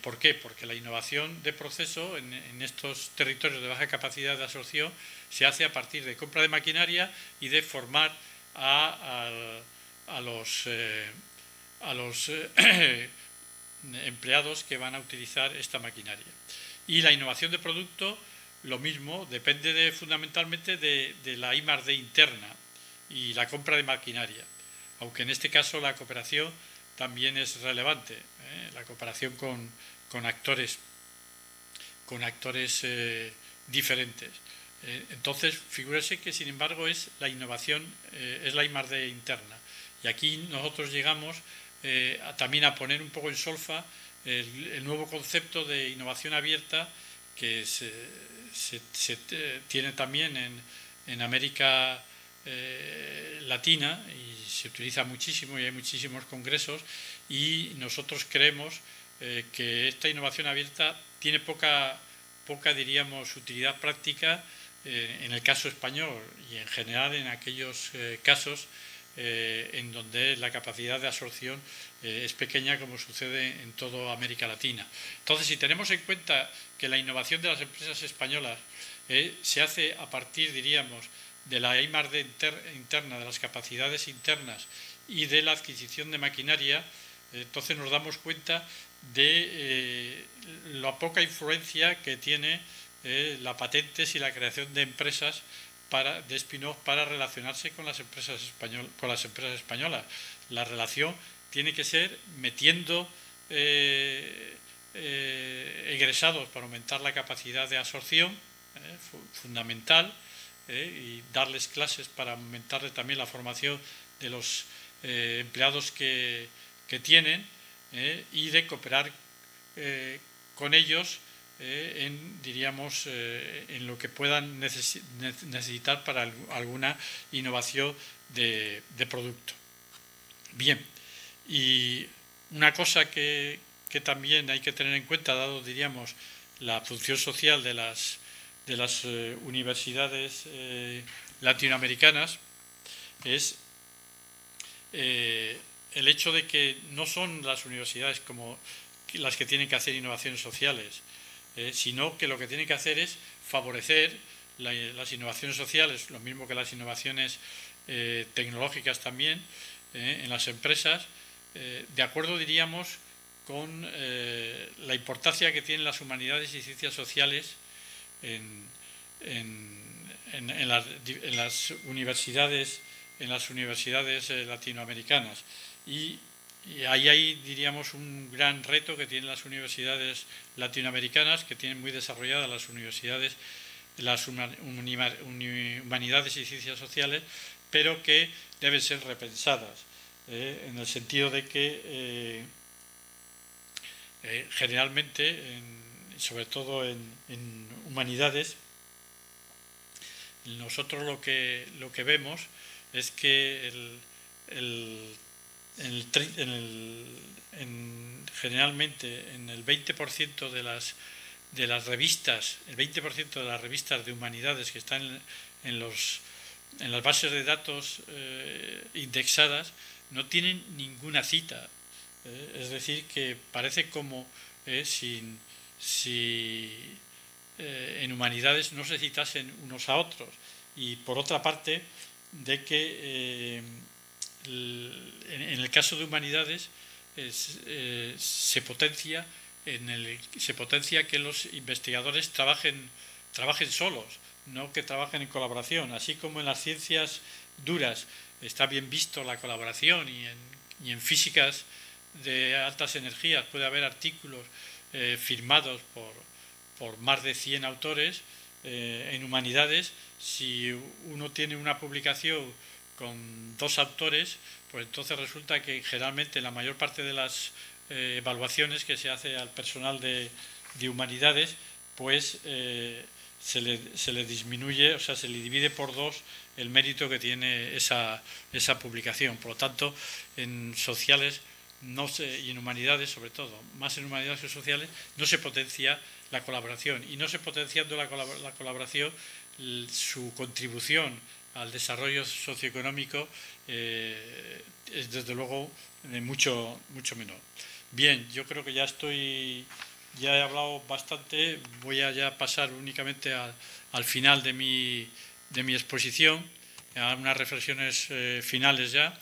¿Por qué? Porque la innovación de proceso en estos territorios de baja capacidad de absorción se hace a partir de compra de maquinaria y de formar a los empleados que van a utilizar esta maquinaria. Y la innovación de producto, lo mismo, depende fundamentalmente de la I+D interna y la compra de maquinaria, aunque en este caso la cooperación también es relevante, la cooperación con actores diferentes. Entonces, figúrese que, sin embargo, es la innovación, es la I+D interna. Y aquí nosotros llegamos también a poner un poco en solfa el nuevo concepto de innovación abierta que se tiene también en América Latina, y se utiliza muchísimo y hay muchísimos congresos, y nosotros creemos que esta innovación abierta tiene poca diríamos, utilidad práctica en el caso español y en general en aquellos casos en donde la capacidad de absorción es pequeña, como sucede en toda América Latina. Entonces, si tenemos en cuenta que la innovación de las empresas españolas se hace a partir, diríamos, de la I+D interna, de las capacidades internas y de la adquisición de maquinaria, entonces nos damos cuenta de la poca influencia que tiene la patentes y la creación de empresas de spin-off para relacionarse con las empresas españolas. La relación tiene que ser metiendo egresados para aumentar la capacidad de absorción, fundamental, y darles clases para aumentarle también la formación de los empleados que tienen, y de cooperar con ellos diríamos, en lo que puedan necesitar para alguna innovación de producto. Bien, y una cosa que también hay que tener en cuenta, dado, diríamos, la función social de las universidades latinoamericanas, es el hecho de que no son las universidades como las que tienen que hacer innovaciones sociales, sino que lo que tienen que hacer es favorecer las innovaciones sociales, lo mismo que las innovaciones tecnológicas también, en las empresas, de acuerdo, diríamos, con la importancia que tienen las humanidades y ciencias sociales en las universidades latinoamericanas. Y ahí hay, diríamos, un gran reto que tienen las universidades latinoamericanas, que tienen muy desarrolladas las humanidades y ciencias sociales, pero que deben ser repensadas, en el sentido de que generalmente, sobre todo en humanidades, nosotros lo que vemos es que generalmente en el 20% de las revistas, el 20% de las revistas de humanidades que están en las bases de datos indexadas, no tienen ninguna cita. Es decir, que parece como si en humanidades no se citasen unos a otros. Y por otra parte, de que en el caso de humanidades se potencia que los investigadores trabajen solos, no que trabajen en colaboración. Así como en las ciencias duras está bien visto la colaboración, y en físicas de altas energías puede haber artículos firmados por más de 100 autores, en humanidades, si uno tiene una publicación con 2 autores, pues entonces resulta que generalmente la mayor parte de las evaluaciones que se hace al personal de humanidades, pues se le disminuye, o sea, se le divide por 2 el mérito que tiene esa publicación. Por lo tanto, en sociales y en humanidades, sobre todo, más en humanidades que sociales, no se potencia la colaboración. Y no se potenciando la colaboración, su contribución al desarrollo socioeconómico es desde luego mucho menor. Bien, yo creo que ya he hablado bastante, voy a ya pasar únicamente al final de mi exposición, a unas reflexiones finales ya,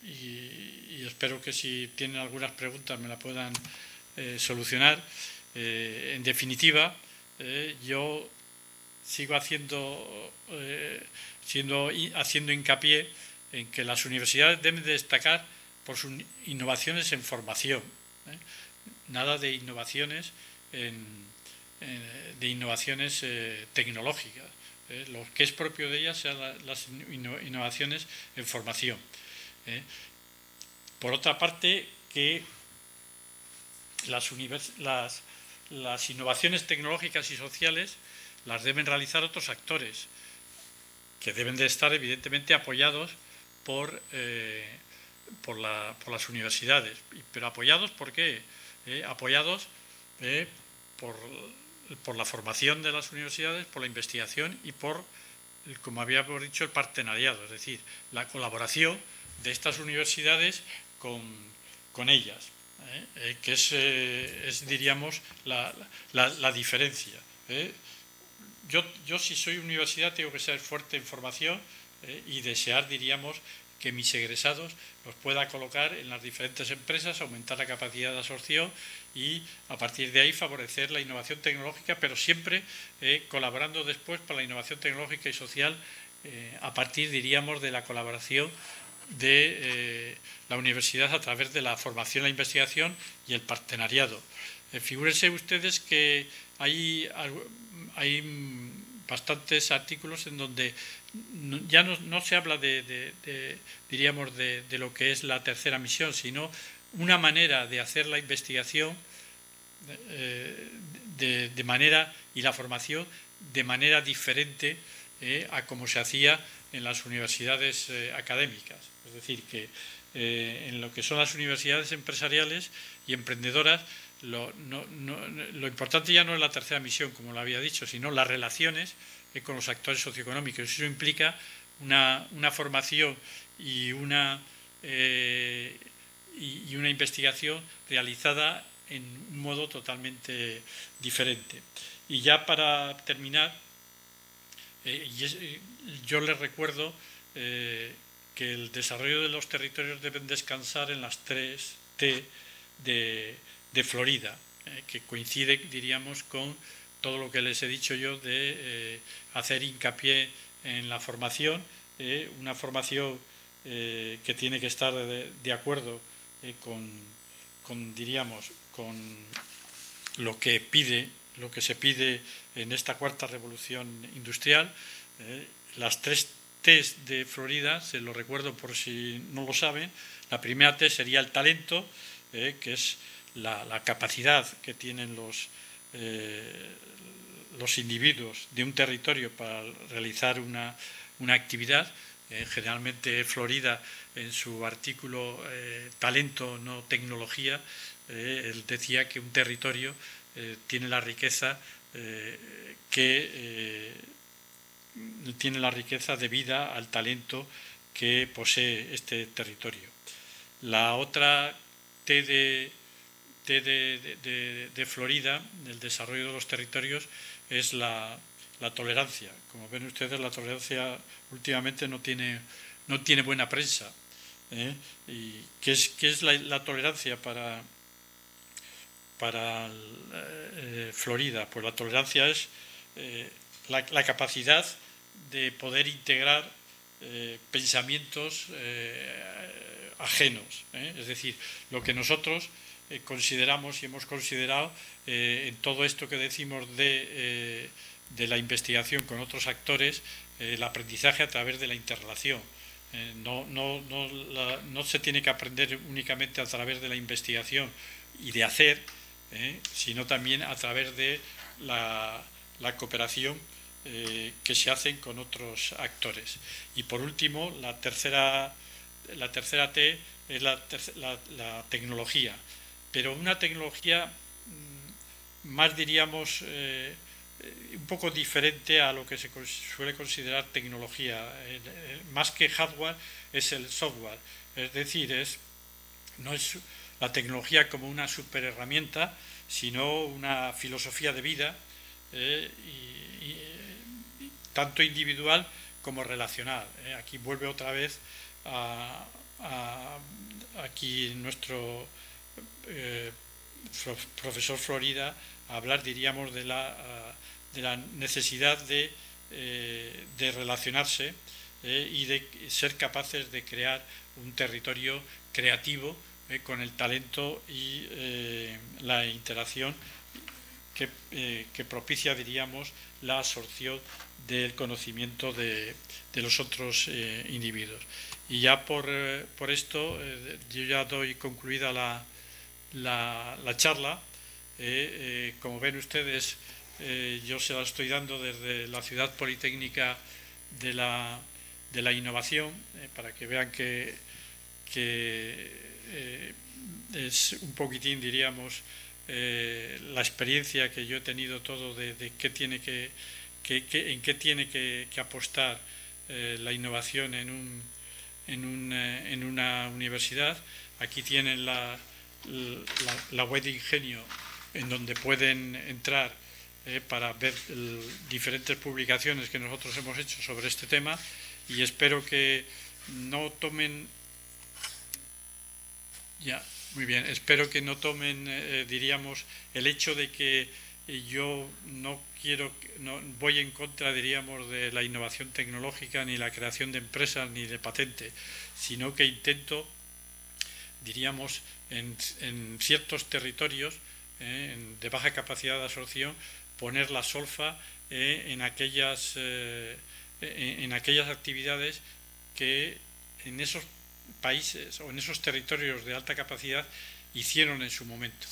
y espero que si tienen algunas preguntas me la puedan solucionar. En definitiva, yo sigo haciendo hincapié en que las universidades deben de destacar por sus innovaciones en formación, nada de innovaciones tecnológicas. Lo que es propio de ellas sean las innovaciones en formación. Por otra parte, que las innovaciones tecnológicas y sociales las deben realizar otros actores, que deben de estar evidentemente apoyados por las universidades. ¿Pero apoyados por qué? Apoyados por la formación de las universidades, por la investigación y por, como habíamos dicho, el partenariado, es decir, la colaboración de estas universidades con ellas, que es diríamos, la diferencia. Yo si soy universidad tengo que ser fuerte en formación y desear, diríamos, que mis egresados los pueda colocar en las diferentes empresas, aumentar la capacidad de absorción y a partir de ahí favorecer la innovación tecnológica, pero siempre colaborando después para la innovación tecnológica y social a partir, diríamos, de la colaboración de la universidad a través de la formación, la investigación y el partenariado. Figúrense ustedes que hay bastantes artículos en donde ya no se habla diríamos, de lo que es la tercera misión, sino una manera de hacer la investigación de manera y la formación de manera diferente a como se hacía en las universidades académicas. Es decir, que en lo que son las universidades empresariales y emprendedoras, lo importante ya no es la tercera misión, como lo había dicho, sino las relaciones con los actores socioeconómicos. Eso implica una formación y una investigación realizada en un modo totalmente diferente. Y ya para terminar, yo les recuerdo que el desarrollo de los territorios deben descansar en las 3 T de Florida, que coincide, diríamos, con todo lo que les he dicho yo de hacer hincapié en la formación, una formación que tiene que estar de acuerdo diríamos, con lo que se pide en esta cuarta revolución industrial. Las 3 T's de Florida, se lo recuerdo por si no lo saben. La primera T sería el talento, que es la capacidad que tienen los individuos de un territorio para realizar una actividad. Generalmente Florida, en su artículo Talento, no tecnología, él decía que un territorio tiene la riqueza debida al talento que posee este territorio. La otra T de Florida, del desarrollo de los territorios, es la tolerancia. Como ven ustedes, la tolerancia últimamente no tiene buena prensa. ¿Y qué es la tolerancia para Florida? Pues la tolerancia es la capacidad de poder integrar pensamientos ajenos. Es decir, lo que nosotros consideramos y hemos considerado en todo esto que decimos de de la investigación con otros actores, el aprendizaje a través de la interrelación. No se tiene que aprender únicamente a través de la investigación y de hacer, sino también a través de la cooperación que se hacen con otros actores. Y por último, la tercera T es la tecnología, pero una tecnología más, diríamos, un poco diferente a lo que se suele considerar tecnología. Más que hardware es el software, es decir, no es la tecnología como una super herramienta, sino una filosofía de vida, tanto individual como relacional. Aquí vuelve otra vez aquí nuestro profesor Florida a hablar, diríamos, de la necesidad de relacionarse y de ser capaces de crear un territorio creativo con el talento y la interacción que propicia, diríamos, la absorción del conocimiento de los otros individuos. Y ya por esto yo ya doy concluida la charla. Como ven ustedes, yo se la estoy dando desde la Ciudad Politécnica de la Innovación, para que vean que es un poquitín, diríamos, la experiencia que yo he tenido todo de qué tiene en qué tiene que apostar la innovación en una universidad. Aquí tienen la web de Ingenio, en donde pueden entrar para ver diferentes publicaciones que nosotros hemos hecho sobre este tema, y espero que no tomen diríamos, el hecho de que yo no voy en contra, diríamos, de la innovación tecnológica, ni la creación de empresas, ni de patentes, sino que intento, diríamos, en ciertos territorios de baja capacidad de absorción, poner la solfa en aquellas actividades que en esos países o en esos territorios de alta capacidad hicieron en su momento.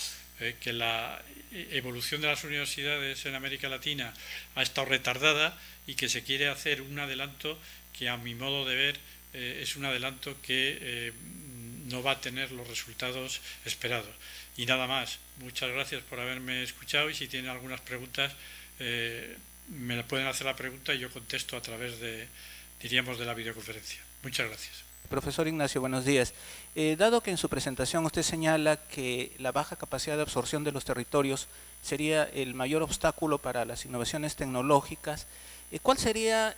Que la evolución de las universidades en América Latina ha estado retardada y que se quiere hacer un adelanto que, a mi modo de ver, es un adelanto que no va a tener los resultados esperados. Y nada más. Muchas gracias por haberme escuchado, y si tienen algunas preguntas me la pueden hacer la pregunta y yo contesto a través diríamos, de la videoconferencia. Muchas gracias. Profesor Ignacio, buenos días. Dado que en su presentación usted señala que la baja capacidad de absorción de los territorios sería el mayor obstáculo para las innovaciones tecnológicas, ¿cuál sería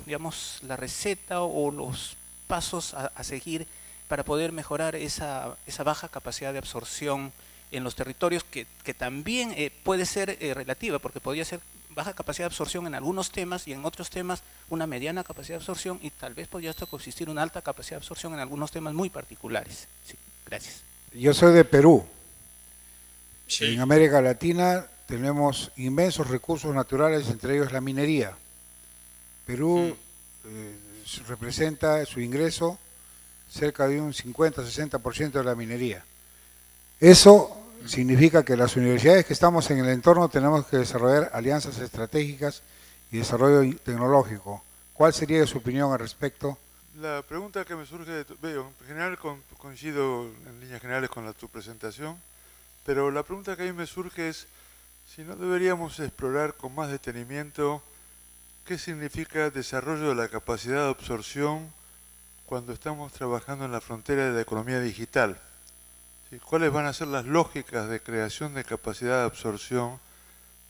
digamos, la receta o los pasos a seguir para poder mejorar esa baja capacidad de absorción en los territorios, que también puede ser relativa, porque podría ser baja capacidad de absorción en algunos temas y en otros temas una mediana capacidad de absorción, y tal vez podría hasta coexistir una alta capacidad de absorción en algunos temas muy particulares? Sí, gracias. Yo soy de Perú. Sí. En América Latina tenemos inmensos recursos naturales, entre ellos la minería. Perú representa su ingreso cerca de un 50-60% de la minería. Eso significa que las universidades que estamos en el entorno tenemos que desarrollar alianzas estratégicas y desarrollo tecnológico. ¿Cuál sería su opinión al respecto? La pregunta que me surge, en general coincido en líneas generales con tu presentación, pero la pregunta que a mí me surge es si no deberíamos explorar con más detenimiento qué significa desarrollo de la capacidad de absorción cuando estamos trabajando en la frontera de la economía digital. ¿Sí? ¿Cuáles van a ser las lógicas de creación de capacidad de absorción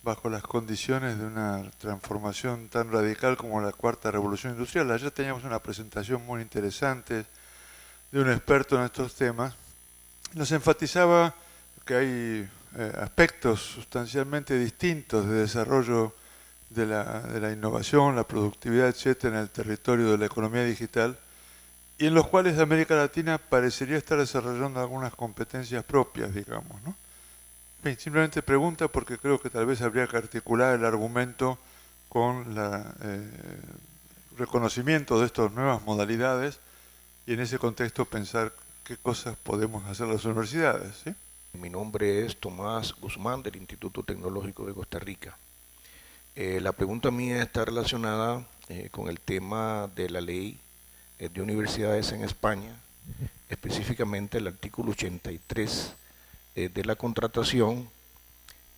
bajo las condiciones de una transformación tan radical como la cuarta revolución industrial? Ayer teníamos una presentación muy interesante de un experto en estos temas. Nos enfatizaba que hay aspectos sustancialmente distintos de desarrollo de la innovación, la productividad, etcétera, en el territorio de la economía digital, y en los cuales América Latina parecería estar desarrollando algunas competencias propias, digamos, ¿no? Bien, simplemente pregunta porque creo que tal vez habría que articular el argumento con el reconocimiento de estas nuevas modalidades y en ese contexto pensar qué cosas podemos hacer las universidades, ¿sí? Mi nombre es Tomás Guzmán del Instituto Tecnológico de Costa Rica. La pregunta mía está relacionada con el tema de la ley de universidades en España, específicamente el artículo 83 de la contratación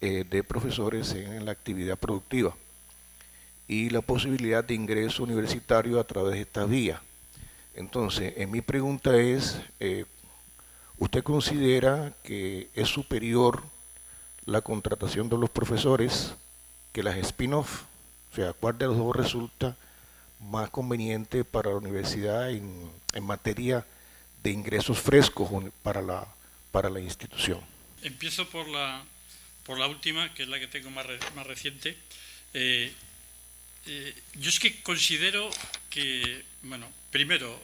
de profesores en la actividad productiva y la posibilidad de ingreso universitario a través de esta vía. Entonces, mi pregunta es, ¿usted considera que es superior la contratación de los profesores que las spin-off? O sea, ¿cuál de los dos resulta más conveniente para la universidad en materia de ingresos frescos para la institución? Empiezo por la última, que es la que tengo más reciente. Yo es que considero que, bueno, primero,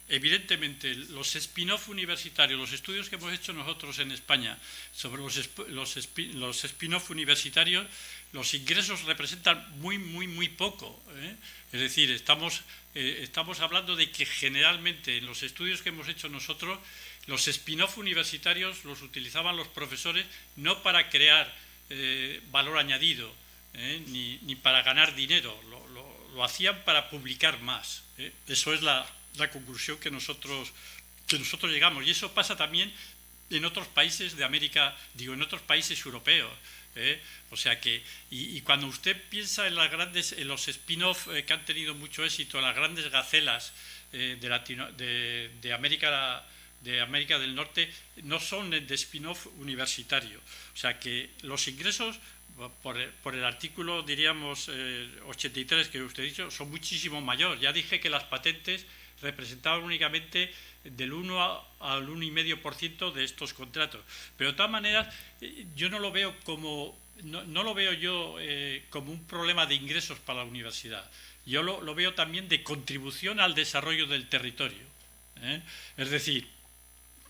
evidentemente los spin-off universitarios, los estudios que hemos hecho nosotros en España sobre los spin-off universitarios, los ingresos representan muy poco, ¿eh? Es decir, estamos hablando de que generalmente en los estudios que hemos hecho nosotros, los spin-off universitarios los utilizaban los profesores no para crear valor añadido, ni para ganar dinero, lo hacían para publicar más. Eso es la conclusión que nosotros llegamos, y eso pasa también en otros países de América, en otros países europeos. O sea que, y cuando usted piensa en los spin-off que han tenido mucho éxito, en las grandes gacelas de América del Norte, no son de spin-off universitario. O sea que los ingresos por el artículo, diríamos, 83 que usted ha dicho, son muchísimo mayor. Ya dije que las patentes representaban únicamente del 1 al 1,5% de estos contratos. Pero de todas maneras, yo no lo veo como como un problema de ingresos para la universidad. Yo lo veo también de contribución al desarrollo del territorio. Es decir,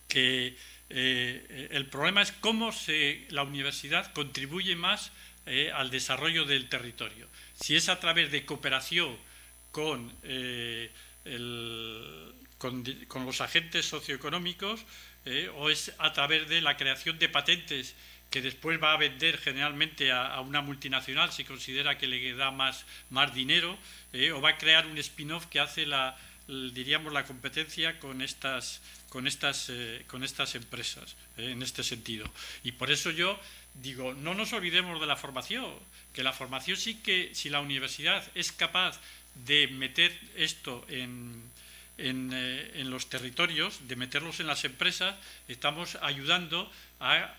que el problema es cómo la universidad contribuye más al desarrollo del territorio. Si es a través de cooperación con los agentes socioeconómicos, o es a través de la creación de patentes que después va a vender generalmente a una multinacional si considera que le da más dinero, o va a crear un spin-off que hace diríamos la competencia con estas empresas, en este sentido. Y por eso yo digo, no nos olvidemos de la formación, que la formación sí que, si la universidad es capaz de meter esto en los territorios, de meterlos en las empresas, estamos ayudando a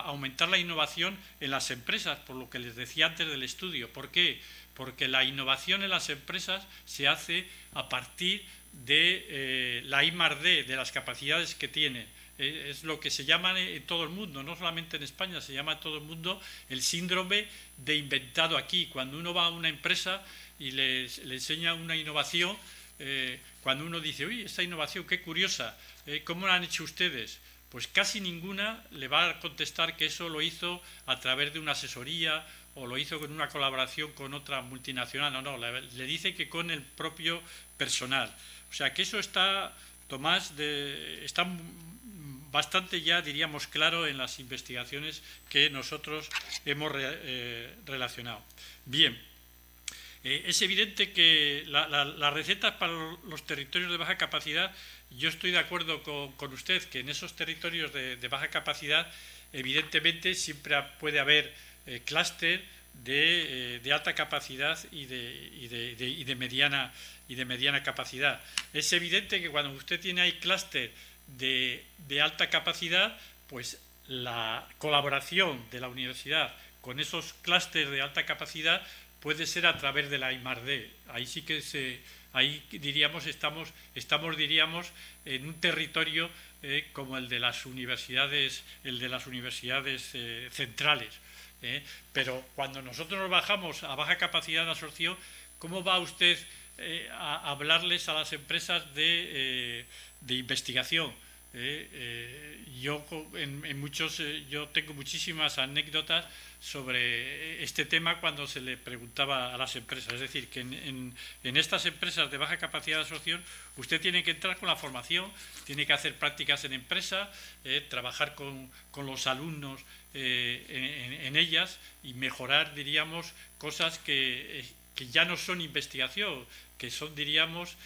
aumentar la innovación en las empresas, por lo que les decía antes del estudio. ¿Por qué? Porque la innovación en las empresas se hace a partir de la I+D, de las capacidades que tienen. Es lo que se llama en todo el mundo, no solamente en España, se llama en todo el mundo el síndrome de inventado aquí. Cuando uno va a una empresa y le enseña una innovación, cuando uno dice, uy, esta innovación, qué curiosa, ¿cómo la han hecho ustedes? Pues casi ninguna le va a contestar que eso lo hizo a través de una asesoría o lo hizo con una colaboración con otra multinacional. No, le dice que con el propio personal. O sea que eso está, Tomás, está bastante ya, diríamos, claro en las investigaciones que nosotros hemos relacionado. Bien, es evidente que las recetas para los territorios de baja capacidad, yo estoy de acuerdo con usted que en esos territorios de baja capacidad, evidentemente siempre puede haber clúster de alta capacidad y de mediana capacidad. Es evidente que cuando usted tiene ahí clúster de alta capacidad, pues la colaboración de la universidad con esos clústeres de alta capacidad puede ser a través de la I+D. Ahí sí que ahí diríamos estamos diríamos en un territorio como el de las universidades, centrales. Pero cuando nosotros nos bajamos a baja capacidad de absorción, ¿cómo va usted a hablarles a las empresas de investigación? Yo tengo muchísimas anécdotas sobre este tema cuando se le preguntaba a las empresas. Es decir, que en estas empresas de baja capacidad de absorción usted tiene que entrar con la formación, tiene que hacer prácticas en empresa, trabajar con los alumnos en ellas y mejorar, diríamos, cosas que ya no son investigación, que son, diríamos,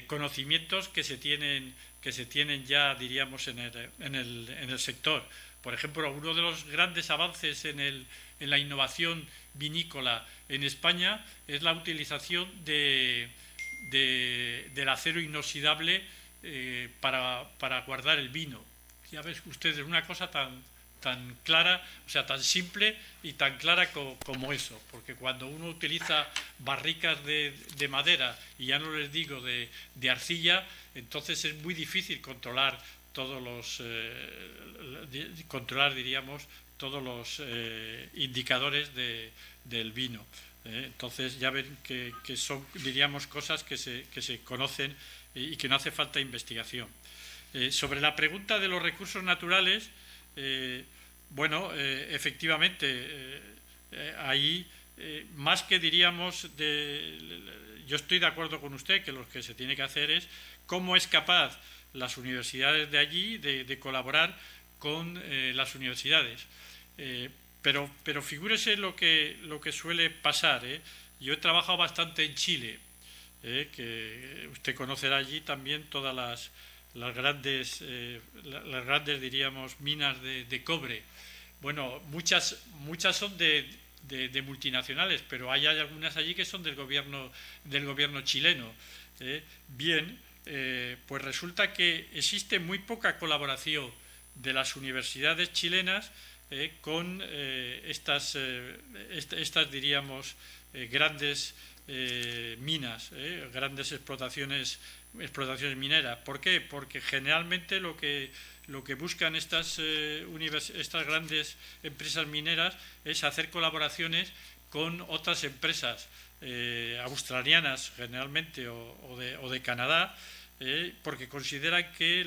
conocimientos que se tienen ya, diríamos, en el sector. Por ejemplo, uno de los grandes avances en la innovación vinícola en España es la utilización del acero inoxidable para guardar el vino. Ya ves ustedes, una cosa tan clara, o sea, tan simple y tan clara como eso, porque cuando uno utiliza barricas de madera, y ya no les digo de arcilla, entonces es muy difícil controlar diríamos, todos los indicadores del vino. Entonces ya ven que son, diríamos, cosas que se conocen y que no hace falta investigación. Sobre la pregunta de los recursos naturales, bueno, efectivamente, ahí, más que, diríamos, yo estoy de acuerdo con usted que lo que se tiene que hacer es cómo es capaz las universidades de allí de colaborar con las universidades. Pero figúrese lo que suele pasar. Yo he trabajado bastante en Chile, que usted conocerá allí también todas las grandes, diríamos, minas de cobre. Bueno, muchas son de multinacionales, pero hay algunas allí que son del gobierno chileno. Bien, pues resulta que existe muy poca colaboración de las universidades chilenas con estas, diríamos, grandes minas, grandes explotaciones mineras. ¿Por qué? Porque generalmente lo que buscan estas grandes empresas mineras es hacer colaboraciones con otras empresas australianas generalmente o de Canadá, porque consideran que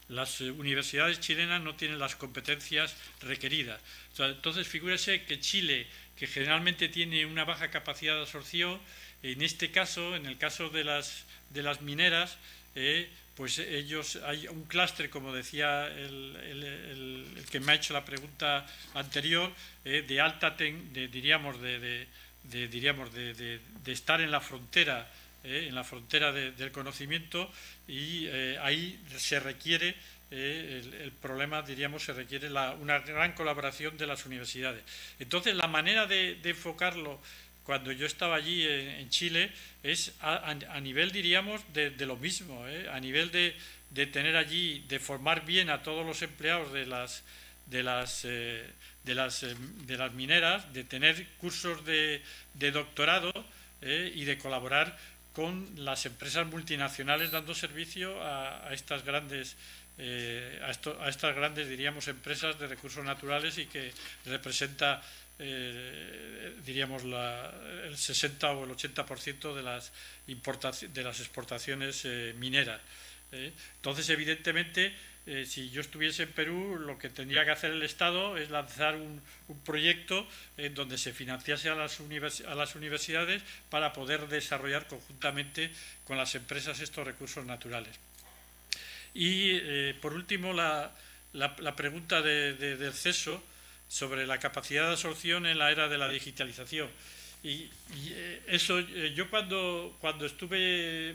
las universidades chilenas no tienen las competencias requeridas. Entonces, figúrese que Chile, que generalmente tiene una baja capacidad de absorción, en este caso, en el caso de las mineras, pues ellos, hay un clúster, como decía el que me ha hecho la pregunta anterior, de alta, diríamos, de estar en la frontera del conocimiento, y ahí se requiere el problema, diríamos, se requiere una gran colaboración de las universidades. Entonces, la manera de enfocarlo cuando yo estaba allí en Chile es a nivel, diríamos, de lo mismo, a nivel de tener allí, de formar bien a todos los empleados de las mineras, de tener cursos de doctorado y de colaborar con las empresas multinacionales dando servicio a estas grandes diríamos, empresas de recursos naturales, y que representa diríamos el 60 o el 80% de las exportaciones mineras. Entonces, evidentemente, si yo estuviese en Perú, lo que tendría que hacer el Estado es lanzar un proyecto en donde se financiase a las universidades para poder desarrollar conjuntamente con las empresas estos recursos naturales. Y, por último, la pregunta del CESO sobre la capacidad de absorción en la era de la digitalización. Y eso, yo cuando estuve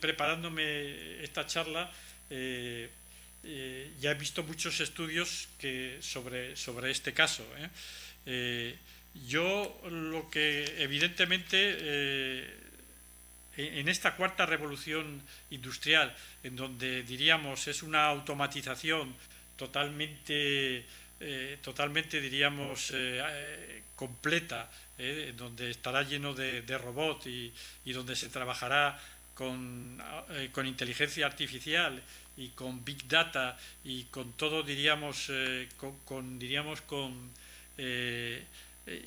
preparándome esta charla, ya he visto muchos estudios sobre este caso. Yo lo que evidentemente en esta cuarta revolución industrial, en donde, diríamos, es una automatización totalmente diríamos, completa, donde estará lleno de robots y donde se trabajará con inteligencia artificial y con Big Data y con todo, diríamos,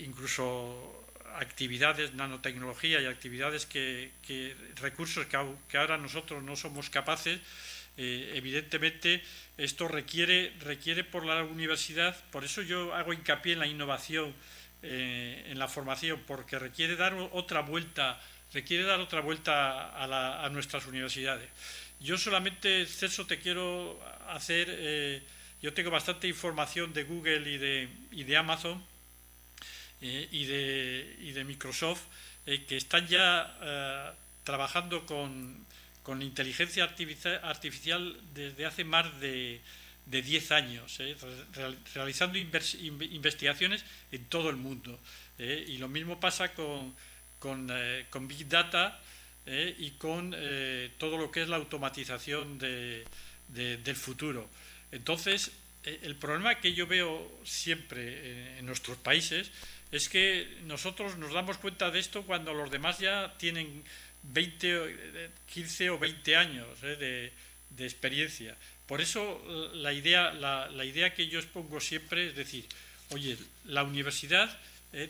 incluso actividades, nanotecnología y actividades recursos que ahora nosotros no somos capaces, evidentemente esto requiere por la universidad, por eso yo hago hincapié en la innovación, en la formación, porque requiere dar otra vuelta a nuestras universidades. Yo solamente, Celso, te quiero hacer, yo tengo bastante información de Google y de Amazon y de Microsoft, que están ya trabajando con inteligencia artificial desde hace más de 10 años, realizando investigaciones en todo el mundo. Y lo mismo pasa con Big Data y con todo lo que es la automatización del futuro. Entonces, el problema que yo veo siempre en nuestros países es que nosotros nos damos cuenta de esto cuando los demás ya tienen 15 o 20 años de experiencia. Por eso la idea que yo expongo siempre es decir, oye, la universidad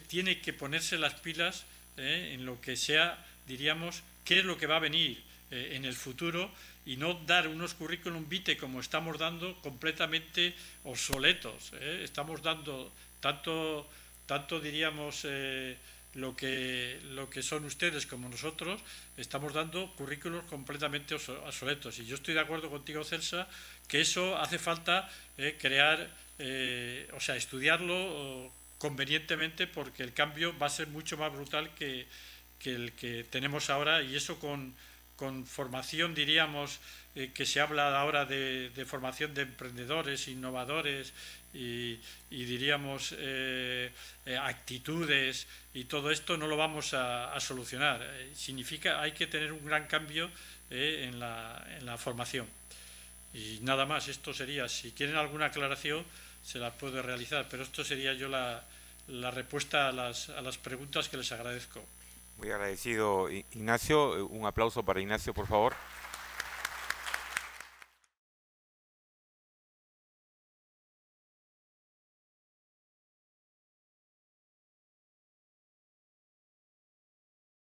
tiene que ponerse las pilas en lo que sea, diríamos, qué es lo que va a venir en el futuro, y no dar unos currículum vitae como estamos dando completamente obsoletos. Estamos dando tanto diríamos lo que son ustedes como nosotros, estamos dando currículos completamente obsoletos. Y yo estoy de acuerdo contigo, Celsa, que eso hace falta crear, o sea, estudiarlo convenientemente, porque el cambio va a ser mucho más brutal que el que tenemos ahora, y eso con formación, diríamos, que se habla ahora de formación de emprendedores, innovadores y diríamos actitudes, y todo esto no lo vamos a solucionar. Significa, hay que tener un gran cambio en la formación. Y nada más, esto sería, si quieren alguna aclaración se la puedo realizar, pero esto sería yo la respuesta a las preguntas, que les agradezco. Muy agradecido, Ignacio. Un aplauso para Ignacio, por favor.